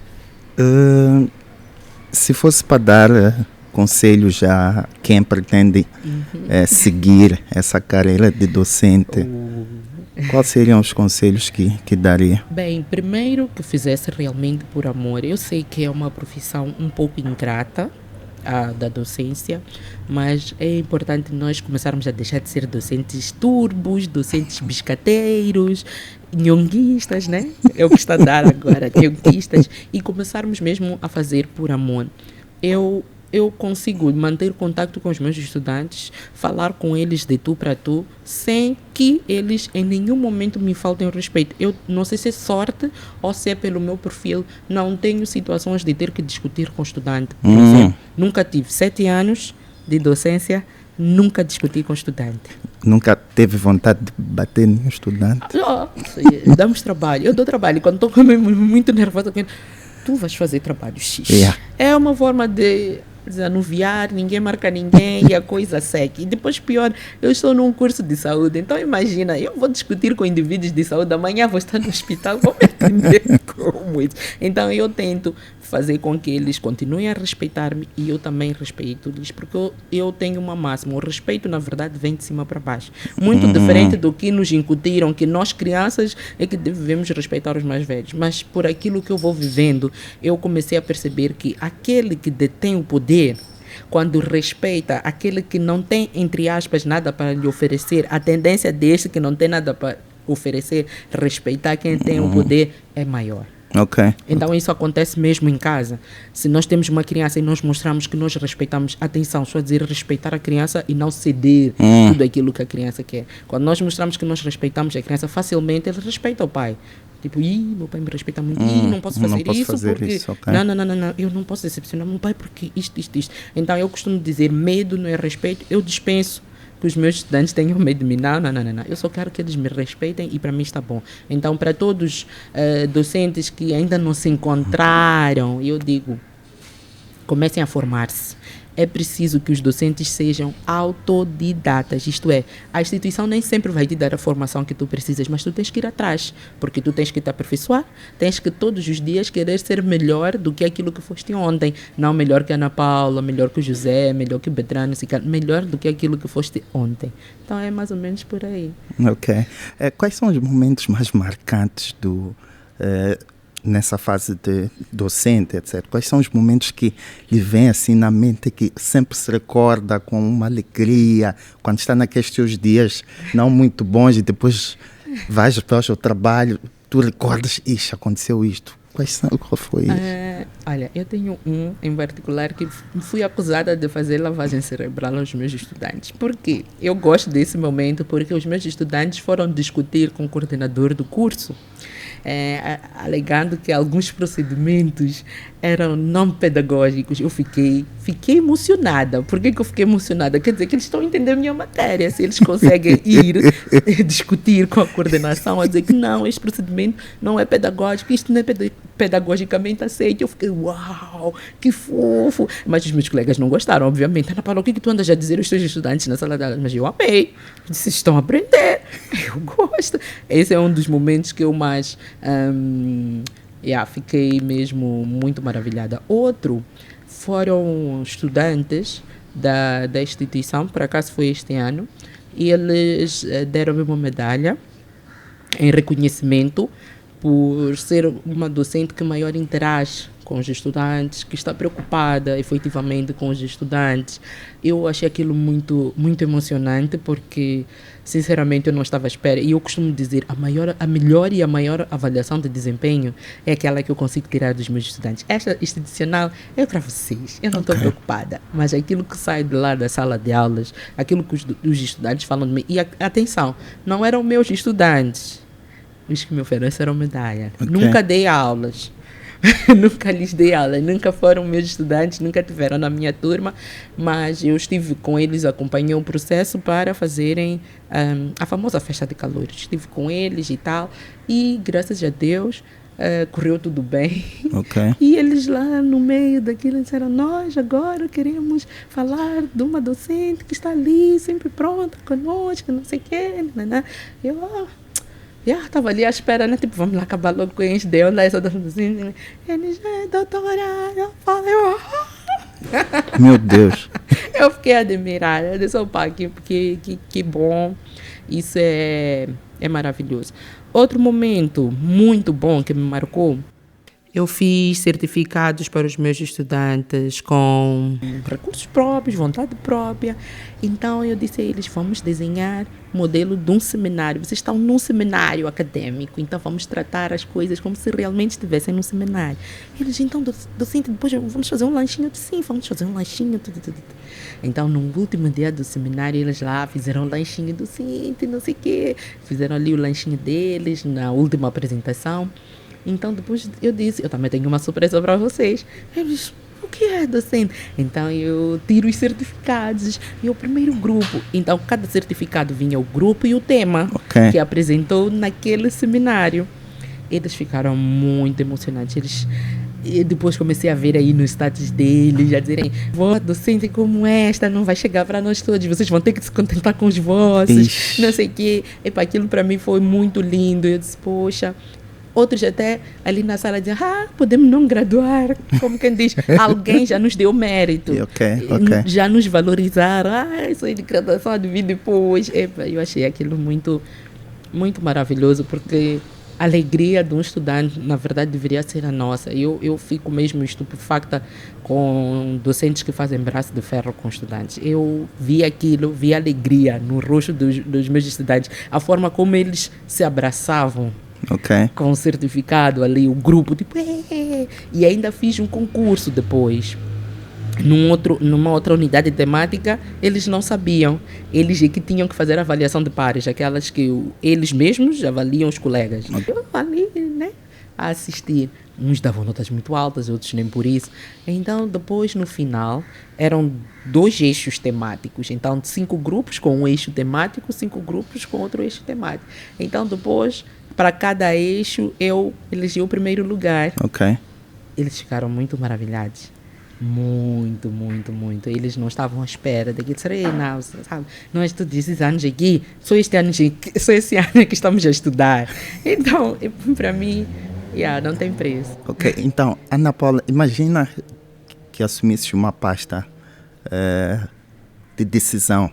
se fosse para dar conselhos a quem pretende seguir essa carreira de docente, quais seriam os conselhos que daria? Bem, primeiro que fizesse realmente por amor. Eu sei que é uma profissão um pouco ingrata, da docência, mas é importante nós começarmos a deixar de ser docentes turbos, docentes biscateiros, nhonguistas, né? É o que está a dar agora, nhonguistas, e começarmos mesmo a fazer por amor. Eu consigo manter contato com os meus estudantes, falar com eles de tu para tu, sem que eles em nenhum momento me faltem o respeito. Eu não sei se é sorte ou se é pelo meu perfil, não tenho situações de ter que discutir com o estudante. Por exemplo, nunca tive 7 anos de docência, nunca discuti com o estudante. Nunca teve vontade de bater no estudante? Damos trabalho. Eu dou trabalho. Quando estou muito nervosa, tu vais fazer trabalho X. É uma forma de desanuviar, ninguém marca ninguém e a coisa segue. E depois, pior, eu estou num curso de saúde, então imagina, eu vou discutir com indivíduos de saúde, amanhã vou estar no hospital, vou me entender como isso. Então eu tento fazer com que eles continuem a respeitar-me e eu também respeito-lhes, porque eu tenho uma máxima, o respeito na verdade vem de cima para baixo. Muito diferente do que nos incutiram, que nós crianças é que devemos respeitar os mais velhos, mas por aquilo que eu vou vivendo, eu comecei a perceber que aquele que detém o poder, quando respeita aquele que não tem, entre aspas, nada para lhe oferecer, a tendência deste que não tem nada para oferecer, respeitar quem tem o poder é maior. Então isso acontece mesmo em casa. Se nós temos uma criança e nós mostramos que nós respeitamos, atenção, só dizer respeitar a criança e não ceder tudo aquilo que a criança quer. Quando nós mostramos que nós respeitamos a criança, facilmente ele respeita o pai. Tipo, meu pai me respeita muito, não posso fazer isso porque... Não, eu não posso decepcionar meu pai porque isto. Então eu costumo dizer, medo não é respeito, eu dispenso que os meus estudantes tenham medo de mim. Não. Eu só quero que eles me respeitem e para mim está bom. Então, para todos docentes que ainda não se encontraram, eu digo, comecem a formar-se. É preciso que os docentes sejam autodidatas, isto é, a instituição nem sempre vai te dar a formação que tu precisas, mas tu tens que ir atrás, porque tu tens que te aperfeiçoar, tens que todos os dias querer ser melhor do que aquilo que foste ontem, não melhor que a Ana Paula, melhor que o José, melhor que o Bedrano, melhor do que aquilo que foste ontem. Então é mais ou menos por aí. Quais são os momentos mais marcantes nessa fase de docente, etc. Quais são os momentos que lhe vêm assim na mente, que sempre se recorda com uma alegria, quando está naqueles seus dias não muito bons e depois vais para o seu trabalho, tu recordas, aconteceu isto. Qual foi isso? Olha, eu tenho um em particular que fui acusada de fazer lavagem cerebral aos meus estudantes. Por quê? Eu gosto desse momento porque os meus estudantes foram discutir com o coordenador do curso, alegando que alguns procedimentos eram não pedagógicos. Eu fiquei fiquei emocionada. Por que eu fiquei emocionada? Quer dizer que eles estão a entender a minha matéria. Se eles conseguem ir discutir com a coordenação, a dizer que não, este procedimento não é pedagógico, isto não é pedagogicamente aceito. Eu fiquei, uau, que fofo. Mas os meus colegas não gostaram, obviamente. Ana Paula, o que tu andas a dizer aos teus estudantes na sala de aula? Mas eu amei. Vocês estão a aprender. Eu gosto. Esse é um dos momentos que eu mais... fiquei mesmo muito maravilhada. Outro foram estudantes da instituição, por acaso foi este ano, e eles deram-me uma medalha em reconhecimento por ser uma docente que maior interage com os estudantes, que está preocupada efetivamente com os estudantes. Eu achei aquilo muito, muito emocionante, porque sinceramente eu não estava à espera. E eu costumo dizer, a melhor e a maior avaliação de desempenho é aquela que eu consigo tirar dos meus estudantes. Esta institucional é para vocês, eu não estou preocupada. Mas aquilo que sai de lá da sala de aulas, aquilo que os estudantes falam de mim, e atenção, não eram meus estudantes os que me ofereceram medalha. Nunca dei aulas. Nunca lhes dei aula, nunca foram meus estudantes, nunca tiveram na minha turma, mas eu estive com eles, acompanhei o processo para fazerem a famosa festa de calores. Estive com eles e tal, e graças a Deus correu tudo bem. E eles lá no meio daquilo disseram, nós agora queremos falar de uma docente que está ali, sempre pronta conosco, não sei o quê. Eu estava ali à espera, né? Tipo, vamos lá acabar logo com eles. Deu lá essa assim, eles, doutora, eu falei, meu Deus. Eu fiquei admirada. Eu disse, opa, que bom. Isso é maravilhoso. Outro momento muito bom que me marcou, eu fiz certificados para os meus estudantes com recursos próprios, vontade própria. Então eu disse a eles, vamos desenhar modelo de um seminário. Vocês estão num seminário acadêmico, então vamos tratar as coisas como se realmente estivessem num seminário. Eles, então, docente, depois vamos fazer um lanchinho. Sim, vamos fazer um lanchinho. Então, no último dia do seminário, eles lá fizeram um lanchinho docente, não sei o quê. Fizeram ali o lanchinho deles na última apresentação. Então, depois eu disse, eu também tenho uma surpresa para vocês. Eles, o que é, docente? Então, eu tiro os certificados. E o primeiro grupo. Então, cada certificado vinha o grupo e o tema que apresentou naquele seminário. Eles ficaram muito emocionados. E depois comecei a ver aí nos status deles, já dizerem, docente como esta não vai chegar para nós todos, vocês vão ter que se contentar com os vossos, não sei o quê. Aquilo para mim foi muito lindo. Eu disse, poxa... Outros até ali na sala diziam, podemos não graduar, como quem diz, alguém já nos deu mérito, já nos valorizaram, isso aí de graduação de vida depois. Eu achei aquilo muito, muito maravilhoso, porque a alegria de um estudante, na verdade, deveria ser a nossa. Eu fico mesmo estupefacta com docentes que fazem braço de ferro com estudantes. Eu vi aquilo, vi a alegria no rosto dos meus estudantes, a forma como eles se abraçavam. Com o certificado ali, o grupo, tipo, e ainda fiz um concurso depois. Numa outra unidade temática, eles não sabiam. Eles é que tinham que fazer a avaliação de pares, aquelas que eles mesmos avaliam os colegas. Eu ali, né, a assistir. Uns davam notas muito altas, outros nem por isso. Então, depois, no final, eram 2 eixos temáticos. Então, 5 grupos com um eixo temático, 5 grupos com outro eixo temático. Então, depois... Para cada eixo, eu elegi o primeiro lugar. Eles ficaram muito maravilhados. Muito, muito, muito. Eles não estavam à espera daquilo. Não, sabe? Nós todos esses anos aqui, só esse ano que estamos a estudar. Então, para mim, não tem preço. Então, Ana Paula, imagina que assumisse uma pasta de decisão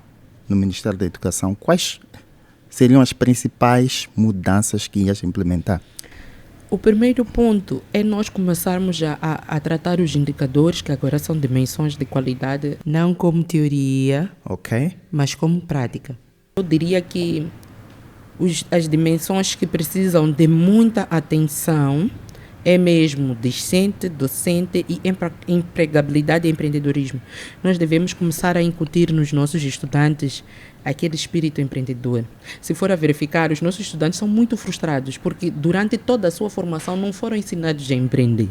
no Ministério da Educação. Quais seriam as principais mudanças que ias implementar? O primeiro ponto é nós começarmos a tratar os indicadores, que agora são dimensões de qualidade, não como teoria, mas como prática. Eu diria que as dimensões que precisam de muita atenção é mesmo discente, docente e empregabilidade e empreendedorismo. Nós devemos começar a incutir nos nossos estudantes aquele espírito empreendedor. Se for a verificar, os nossos estudantes são muito frustrados porque durante toda a sua formação não foram ensinados a empreender.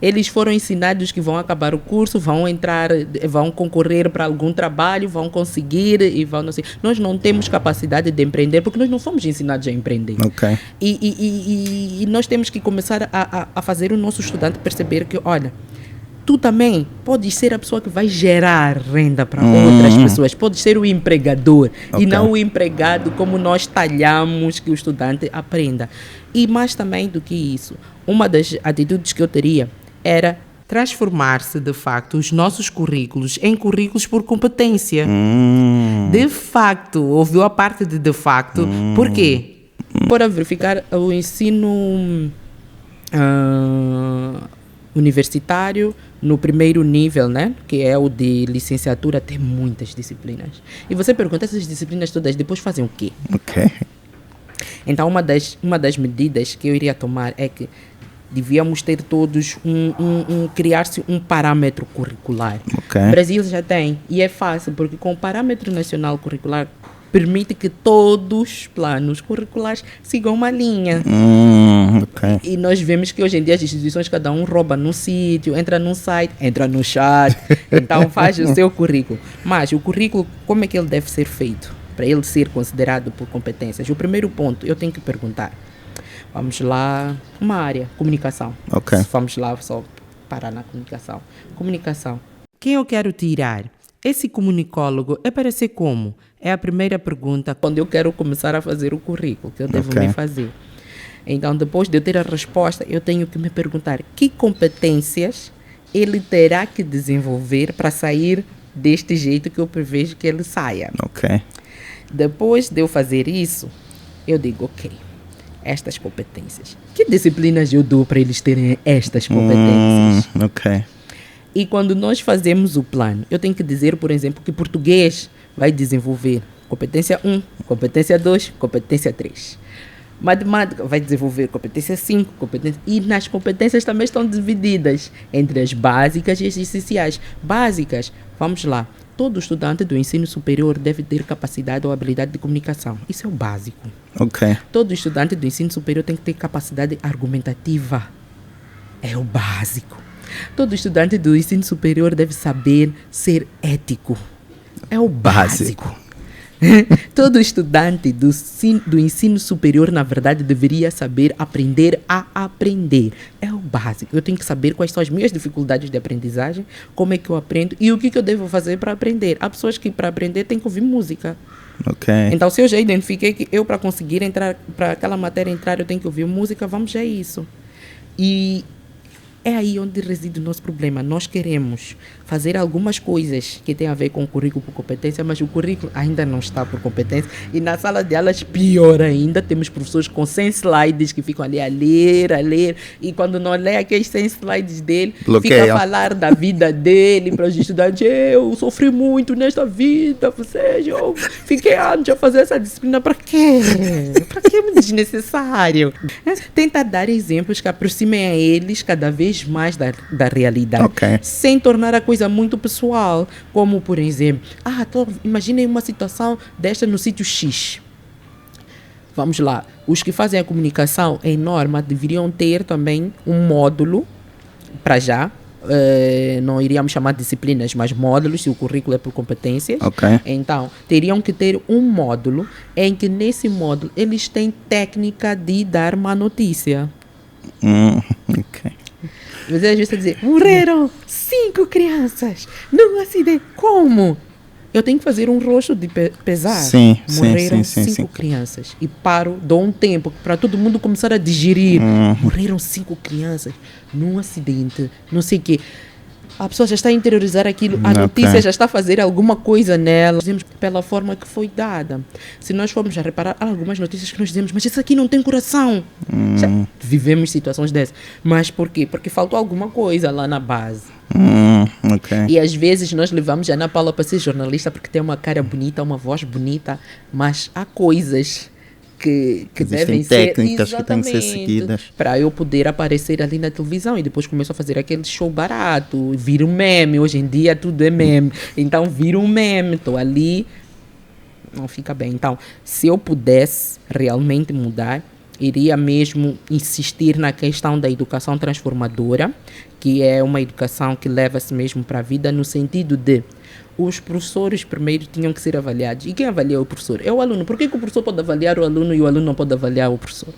Eles foram ensinados que vão acabar o curso, vão entrar, vão concorrer para algum trabalho, vão conseguir e vão não sei. Nós não temos capacidade de empreender porque nós não fomos ensinados a empreender. Ok. E nós temos que começar a fazer o nosso estudante perceber que, olha, tu também podes ser a pessoa que vai gerar renda para outras pessoas. Podes ser o empregador e não o empregado, como nós talhamos que o estudante aprenda. E mais também do que isso, uma das atitudes que eu teria era transformar-se, de facto, os nossos currículos em currículos por competência. De facto, ouviu a parte de facto. Por quê? Para verificar o ensino universitário, no primeiro nível, né? Que é o de licenciatura, tem muitas disciplinas. E você pergunta, essas disciplinas todas depois fazem o quê? Ok. Então, uma das medidas que eu iria tomar é que devíamos ter todos criar-se um parâmetro curricular. O Brasil já tem, e é fácil, porque com o parâmetro nacional curricular permite que todos os planos curriculares sigam uma linha. E nós vemos que hoje em dia as instituições, cada um rouba num sítio, entra num site, entra no chat, então faz o seu currículo. Mas o currículo, como é que ele deve ser feito? Para ele ser considerado por competências. O primeiro ponto, eu tenho que perguntar. Vamos lá, uma área, comunicação. Vamos lá só parar na comunicação. Comunicação. Quem eu quero tirar? Esse comunicólogo é para ser como? É a primeira pergunta quando eu quero começar a fazer o currículo, que eu devo me fazer. Então, depois de eu ter a resposta, eu tenho que me perguntar que competências ele terá que desenvolver para sair deste jeito que eu prevejo que ele saia. Depois de eu fazer isso, eu digo, estas competências. Que disciplinas eu dou para eles terem estas competências? E quando nós fazemos o plano, eu tenho que dizer, por exemplo, que português vai desenvolver competência 1, competência 2, competência 3. Matemática vai desenvolver competência 5, e nas competências também estão divididas entre as básicas e as essenciais. Básicas, vamos lá, todo estudante do ensino superior deve ter capacidade ou habilidade de comunicação. Isso é o básico. Todo estudante do ensino superior tem que ter capacidade argumentativa. É o básico. Todo estudante do ensino superior deve saber ser ético. É o básico. Todo estudante do ensino superior, na verdade, deveria saber aprender a aprender. É o básico. Eu tenho que saber quais são as minhas dificuldades de aprendizagem, como é que eu aprendo e o que eu devo fazer para aprender. Há pessoas que, para aprender, têm que ouvir música. Então, se eu já identifiquei que eu, para conseguir entrar, para aquela matéria entrar, eu tenho que ouvir música, vamos a isso. E é aí onde reside o nosso problema. Nós queremos fazer algumas coisas que têm a ver com o currículo por competência, mas o currículo ainda não está por competência. E na sala de aulas, pior ainda, temos professores com 100 slides que ficam ali a ler. E quando não lê aqueles 100 slides dele, fica a falar da vida dele para os estudantes. Eu sofri muito nesta vida, eu fiquei anos a fazer essa disciplina. Para quê? Para que é desnecessário? Tenta dar exemplos que aproximem a eles cada vez mais da realidade, sem tornar a coisa muito pessoal, como por exemplo, imaginem uma situação desta no sítio X. Vamos lá, os que fazem a comunicação em norma deveriam ter também um módulo, para já, não iríamos chamar de disciplinas, mas módulos, se o currículo é por competências. Então, teriam que ter um módulo em que nesse módulo eles têm técnica de dar uma notícia. Você às vezes está a dizer, morreram 5 crianças num acidente. Como? Eu tenho que fazer um rosto de pesar. Morreram 5 crianças. E dou um tempo para todo mundo começar a digerir. Morreram 5 crianças num acidente, não sei o quê. A pessoa já está a interiorizar aquilo, a notícia já está a fazer alguma coisa nela. Dizemos pela forma que foi dada. Se nós formos a reparar, há algumas notícias que nós dizemos, mas isso aqui não tem coração. Já vivemos situações dessas. Mas por quê? Porque faltou alguma coisa lá na base. E às vezes nós levamos a Ana Paula para ser jornalista porque tem uma cara bonita, uma voz bonita, mas há coisas que devem ser técnicas que têm que ser seguidas para eu poder aparecer ali na televisão. E depois começo a fazer aquele show barato, vira um meme. Hoje em dia tudo é meme, então vira um meme, estou ali, não fica bem. Então, se eu pudesse realmente mudar, iria mesmo insistir na questão da educação transformadora, que é uma educação que leva-se mesmo para a vida, no sentido de os professores primeiro tinham que ser avaliados. E quem avalia o professor? É o aluno. Por que o professor pode avaliar o aluno e o aluno não pode avaliar o professor?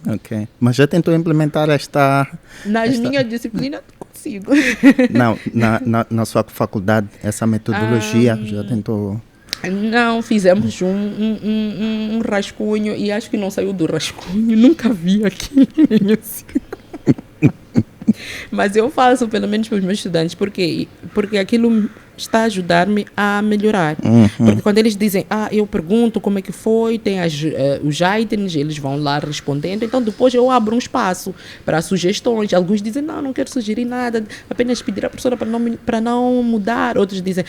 Ok. Mas já tentou implementar Nas minhas disciplinas, consigo. Não, na sua faculdade, essa metodologia já tentou... Não, fizemos um rascunho e acho que não saiu do rascunho. Nunca vi aqui. Mas eu faço, pelo menos para os meus estudantes. Por quê? Porque aquilo está a ajudar-me a melhorar. Porque quando eles dizem, eu pergunto como é que foi, tem os items, eles vão lá respondendo, então depois eu abro um espaço para sugestões. Alguns dizem, não quero sugerir nada, apenas pedir à professora para não mudar. Outros dizem,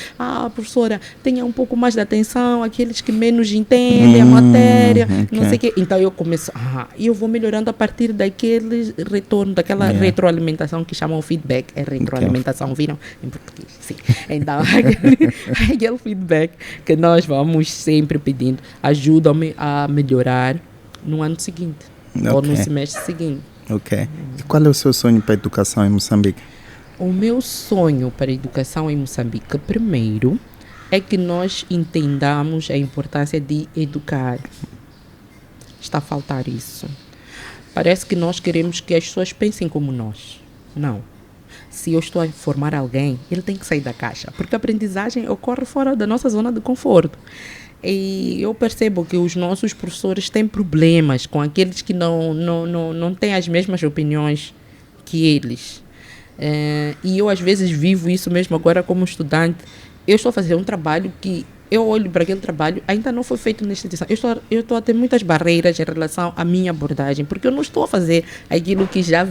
professora, tenha um pouco mais de atenção, aqueles que menos entendem a matéria, não sei o quê. Então eu começo, e eu vou melhorando a partir daquele retorno, daquela retroalimentação que chamam feedback. É retroalimentação, viram? Em português, sim. Então, aquele feedback que nós vamos sempre pedindo ajuda-me a melhorar no ano seguinte ou no semestre seguinte. Ok. E qual é o seu sonho para a educação em Moçambique? O meu sonho para a educação em Moçambique, primeiro, é que nós entendamos a importância de educar. Está a faltar isso. Parece que nós queremos que as pessoas pensem como nós. Não. Se eu estou a formar alguém, ele tem que sair da caixa, porque a aprendizagem ocorre fora da nossa zona de conforto. E eu percebo que os nossos professores têm problemas com aqueles que não têm as mesmas opiniões que eles. E eu, às vezes, vivo isso mesmo agora como estudante. Eu estou a fazer um trabalho que eu olho para aquele trabalho, ainda não foi feito nesta edição. Eu estou a ter muitas barreiras em relação à minha abordagem, porque eu não estou a fazer aquilo que já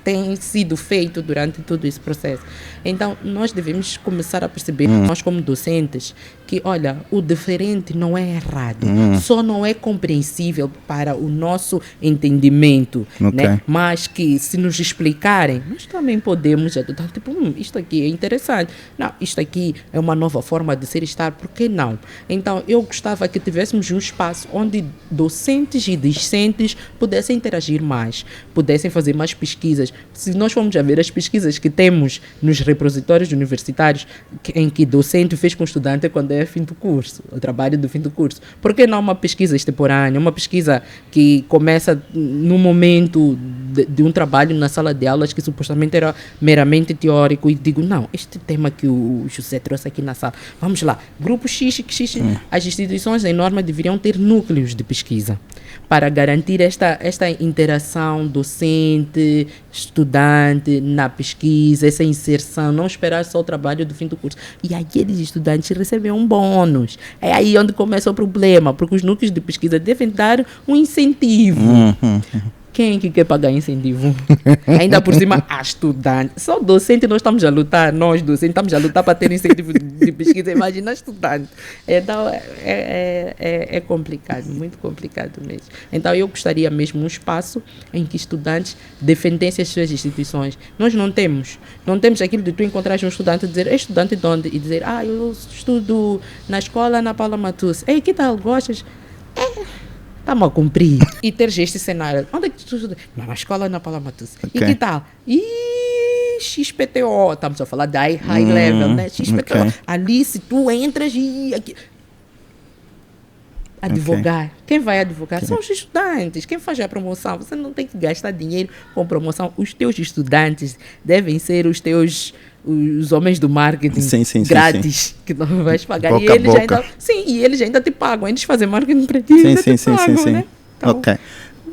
tem sido feito durante todo esse processo. Então, nós devemos começar a perceber, nós como docentes, que, olha, o diferente não é errado, só não é compreensível para o nosso entendimento, né? Mas que, se nos explicarem, nós também podemos adotar, tipo, isto aqui é interessante, não, isto aqui é uma nova forma de ser e estar, por que não? Então, eu gostava que tivéssemos um espaço onde docentes e discentes pudessem interagir mais, pudessem fazer mais pesquisas. Se nós formos a ver as pesquisas que temos nos repositórios universitários, em que docente fez com estudante quando é fim do curso, o trabalho do fim do curso, por que não uma pesquisa extemporânea, uma pesquisa que começa no momento de um trabalho na sala de aulas que supostamente era meramente teórico, e digo, não, este tema que o José trouxe aqui na sala, vamos lá, grupo X, as instituições em norma deveriam ter núcleos de pesquisa para garantir esta interação docente-estudante na pesquisa, essa inserção, não esperar só o trabalho do fim do curso. E aqueles estudantes recebem um bônus. É aí onde começa o problema, porque os núcleos de pesquisa devem dar um incentivo. Quem é que quer pagar incentivo? Ainda por cima, a estudante. Só docente nós estamos a lutar, nós docentes estamos a lutar para ter incentivo de pesquisa. Imagina estudante. Então, é complicado, muito complicado mesmo. Então, eu gostaria mesmo um espaço em que estudantes defendessem as suas instituições. Nós não temos aquilo de tu encontrares um estudante e dizer, é estudante de onde? E dizer, eu estudo na escola na Paula Matus. Ei, que tal, gostas? Estamos a cumprir. E ter este cenário. Onde é que tu estuda? Na escola na Paula Matus. E que tal? XPTO. Estamos a falar de high level, né? XPTO. Ali, se tu entras e... Advogar. Quem vai advogar? São os estudantes. Quem faz a promoção? Você não tem que gastar dinheiro com promoção. Os teus estudantes devem ser os homens do marketing grátis, que não vais pagar. Boca e eles ainda te pagam. Eles fazem marketing para ti. Sim. Né? Então, ok.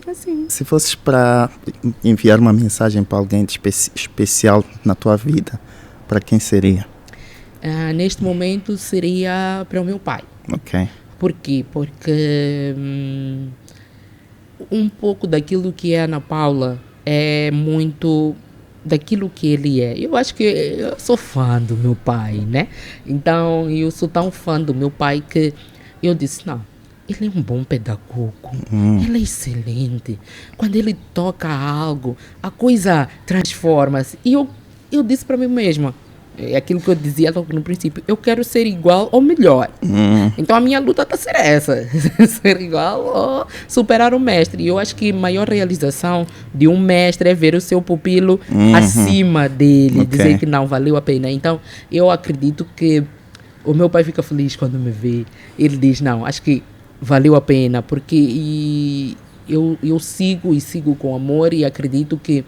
Assim. Se fosses para enviar uma mensagem para alguém de especial na tua vida, para quem seria? Neste momento seria para o meu pai. Ok. Por quê? Porque um pouco daquilo que é a Ana Paula é muito daquilo que ele é. Eu acho que eu sou fã do meu pai, né? Então, eu sou tão fã do meu pai que eu disse, não, ele é um bom pedagogo, ele é excelente. Quando ele toca algo, a coisa transforma-se. E eu disse para mim mesma, É aquilo que eu dizia logo no princípio. Eu quero ser igual ou melhor. Então a minha luta está a ser essa. Ser igual ou superar o mestre. E eu acho que a maior realização de um mestre é ver o seu pupilo acima dele. Dizer que não valeu a pena. Então eu acredito que o meu pai fica feliz quando me vê. Ele diz, não, acho que valeu a pena. Porque eu sigo com amor e acredito que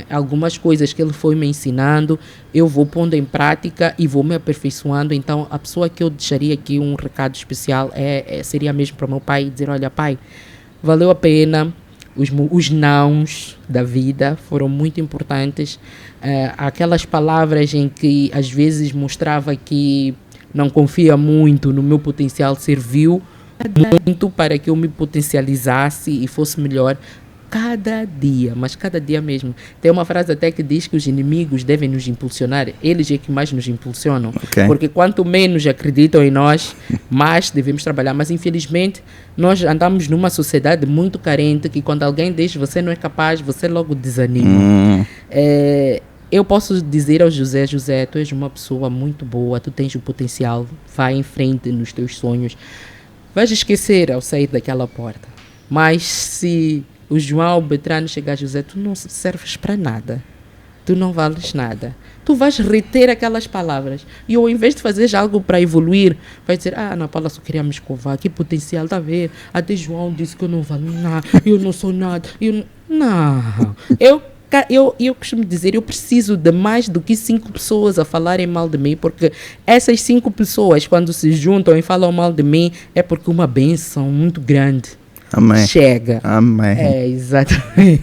algumas coisas que ele foi me ensinando, eu vou pondo em prática e vou me aperfeiçoando. Então, a pessoa que eu deixaria aqui um recado especial seria mesmo para o meu pai, dizer, olha pai, valeu a pena, os nãos da vida foram muito importantes. Aquelas palavras em que às vezes mostrava que não confia muito no meu potencial, serviu muito para que eu me potencializasse e fosse melhor. Cada dia, mas cada dia mesmo. Tem uma frase até que diz que os inimigos devem nos impulsionar. Eles é que mais nos impulsionam. Porque quanto menos acreditam em nós, mais devemos trabalhar. Mas infelizmente, nós andamos numa sociedade muito carente que quando alguém diz você não é capaz, você logo desanima. Eu posso dizer ao José, tu és uma pessoa muito boa, tu tens o potencial, vai em frente nos teus sonhos. Vais esquecer ao sair daquela porta. Mas se o João Bertrano chegar, José, tu não serves para nada. Tu não vales nada. Tu vais reter aquelas palavras. E ao invés de fazer algo para evoluir, vai dizer, Ana Paula só queria me escovar. Que potencial, está a ver? Até João disse que eu não valho nada. Eu não sou nada. Não. Eu costumo dizer, eu preciso de mais do que 5 pessoas a falarem mal de mim, porque essas 5 pessoas, quando se juntam e falam mal de mim, é porque uma bênção muito grande. Amém. Chega. Amém. Exatamente.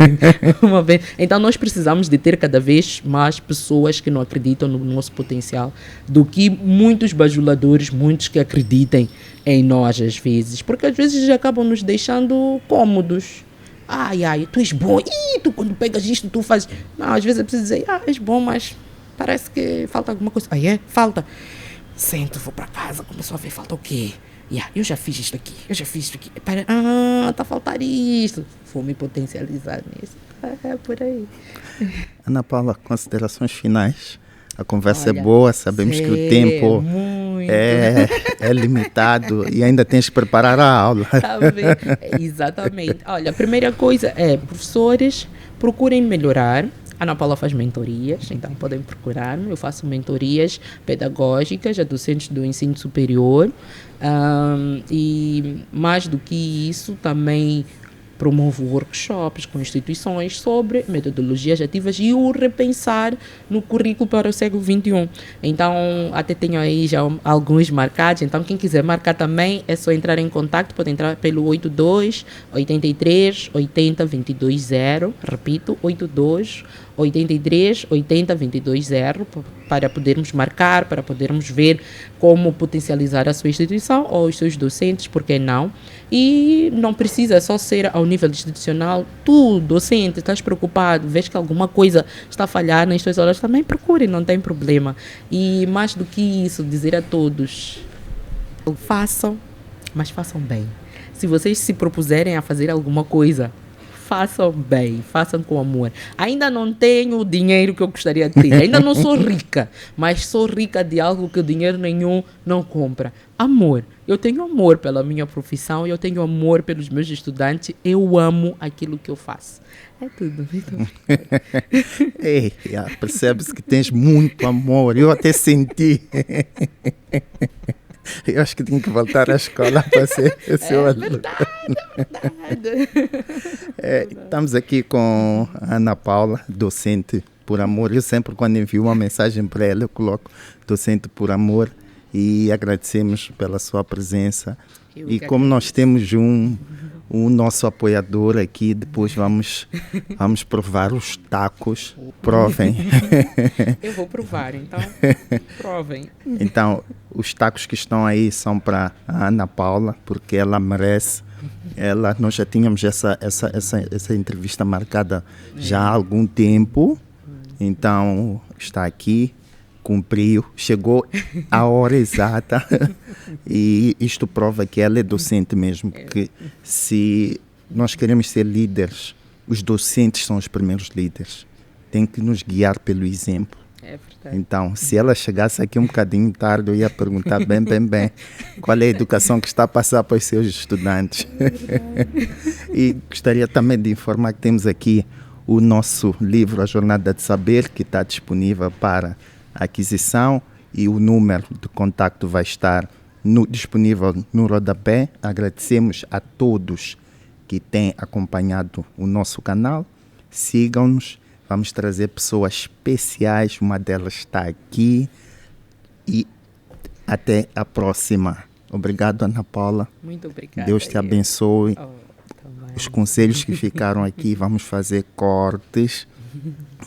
Então nós precisamos de ter cada vez mais pessoas que não acreditam no nosso potencial do que muitos bajuladores, muitos que acreditem em nós às vezes, porque às vezes acabam nos deixando cômodos. Ai, tu és bom. Tu quando pegas isto, tu fazes. Não, às vezes é preciso dizer, és bom, mas parece que falta alguma coisa. Falta. Sento, vou para casa, começou a ver, falta o quê? Eu já fiz isto aqui. Tá a faltar isto. Vou me potencializar nisso. É por aí. Ana Paula, considerações finais. A conversa é boa, sabemos que o tempo é limitado e ainda tens que preparar a aula. Tá bem. Exatamente. Olha, a primeira coisa é, professores, procurem melhorar. A Ana Paula faz mentorias, então podem procurar-me. Eu faço mentorias pedagógicas a docentes do ensino superior. E mais do que isso, também promovo workshops com instituições sobre metodologias ativas e o repensar no currículo para o século XXI. Então, até tenho aí já alguns marcados. Então, quem quiser marcar também, é só entrar em contato. Pode entrar pelo 82 83 80 220. Repito, 82 83 80 220, para podermos marcar, para podermos ver como potencializar a sua instituição ou os seus docentes, por que não? E não precisa só ser ao nível institucional. Tu, docente, estás preocupado, vês que alguma coisa está a falhar nas tuas aulas, também procure, não tem problema. E mais do que isso, dizer a todos, façam, mas façam bem. Se vocês se propuserem a fazer alguma coisa, façam bem, façam com amor. Ainda não tenho o dinheiro que eu gostaria de ter, ainda não sou rica, mas sou rica de algo que dinheiro nenhum não compra. Amor. Eu tenho amor pela minha profissão, eu tenho amor pelos meus estudantes, eu amo aquilo que eu faço. É tudo, Vitor. Percebes que tens muito amor, eu até senti. Eu acho que tenho que voltar à escola para ser seu aluno. É verdade. Estamos aqui com a Ana Paula, docente por amor. Eu sempre, quando envio uma mensagem para ela, eu coloco docente por amor e agradecemos pela sua presença. E como nós temos um nosso apoiador aqui, depois vamos provar os tacos. Provem. Eu vou provar, então provem. Então, os tacos que estão aí são para a Ana Paula, porque ela merece. Nós já tínhamos essa entrevista marcada já há algum tempo. Então, está aqui. Cumpriu, chegou a hora exata e isto prova que ela é docente mesmo, porque se nós queremos ser líderes, os docentes são os primeiros líderes, tem que nos guiar pelo exemplo. É verdade. Então, se ela chegasse aqui um bocadinho tarde, eu ia perguntar bem, qual é a educação que está a passar para os seus estudantes. E gostaria também de informar que temos aqui o nosso livro A Jornada de Saber, que está disponível para aquisição, e o número de contacto vai estar disponível no rodapé. Agradecemos a todos que têm acompanhado o nosso canal. Sigam-nos. Vamos trazer pessoas especiais, uma delas está aqui. E até a próxima. Obrigado, Ana Paula. Muito obrigada. Deus te abençoe. Os conselhos que ficaram aqui, vamos fazer cortes,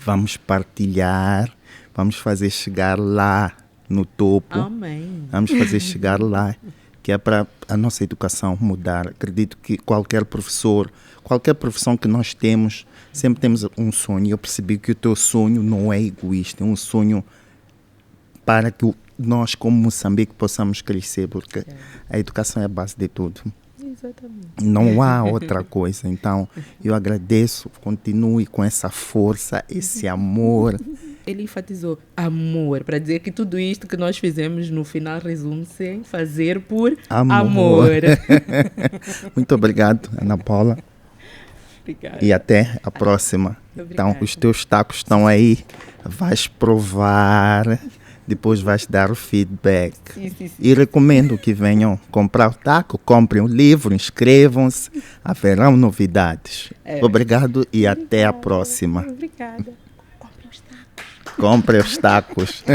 vamos partilhar, vamos fazer chegar lá no topo. Amém. Vamos fazer chegar lá, que é para a nossa educação mudar. Acredito que qualquer professor, qualquer profissão que nós temos, sempre temos um sonho. Eu percebi que o teu sonho não é egoísta, é um sonho para que nós, como Moçambique, possamos crescer, porque a educação é a base de tudo. Exatamente. Não há outra coisa. Então, eu agradeço, continue com essa força, esse amor. Ele enfatizou amor, para dizer que tudo isto que nós fizemos no final resume-se em fazer por amor. Muito obrigado, Ana Paula. Obrigada. E até a próxima. Obrigada. Então, os teus tacos estão aí, vais provar, depois vais dar o feedback. Sim. E recomendo que venham comprar o taco, comprem o livro, inscrevam-se, haverão novidades. Obrigado e até a próxima. Obrigada. Compre os tacos.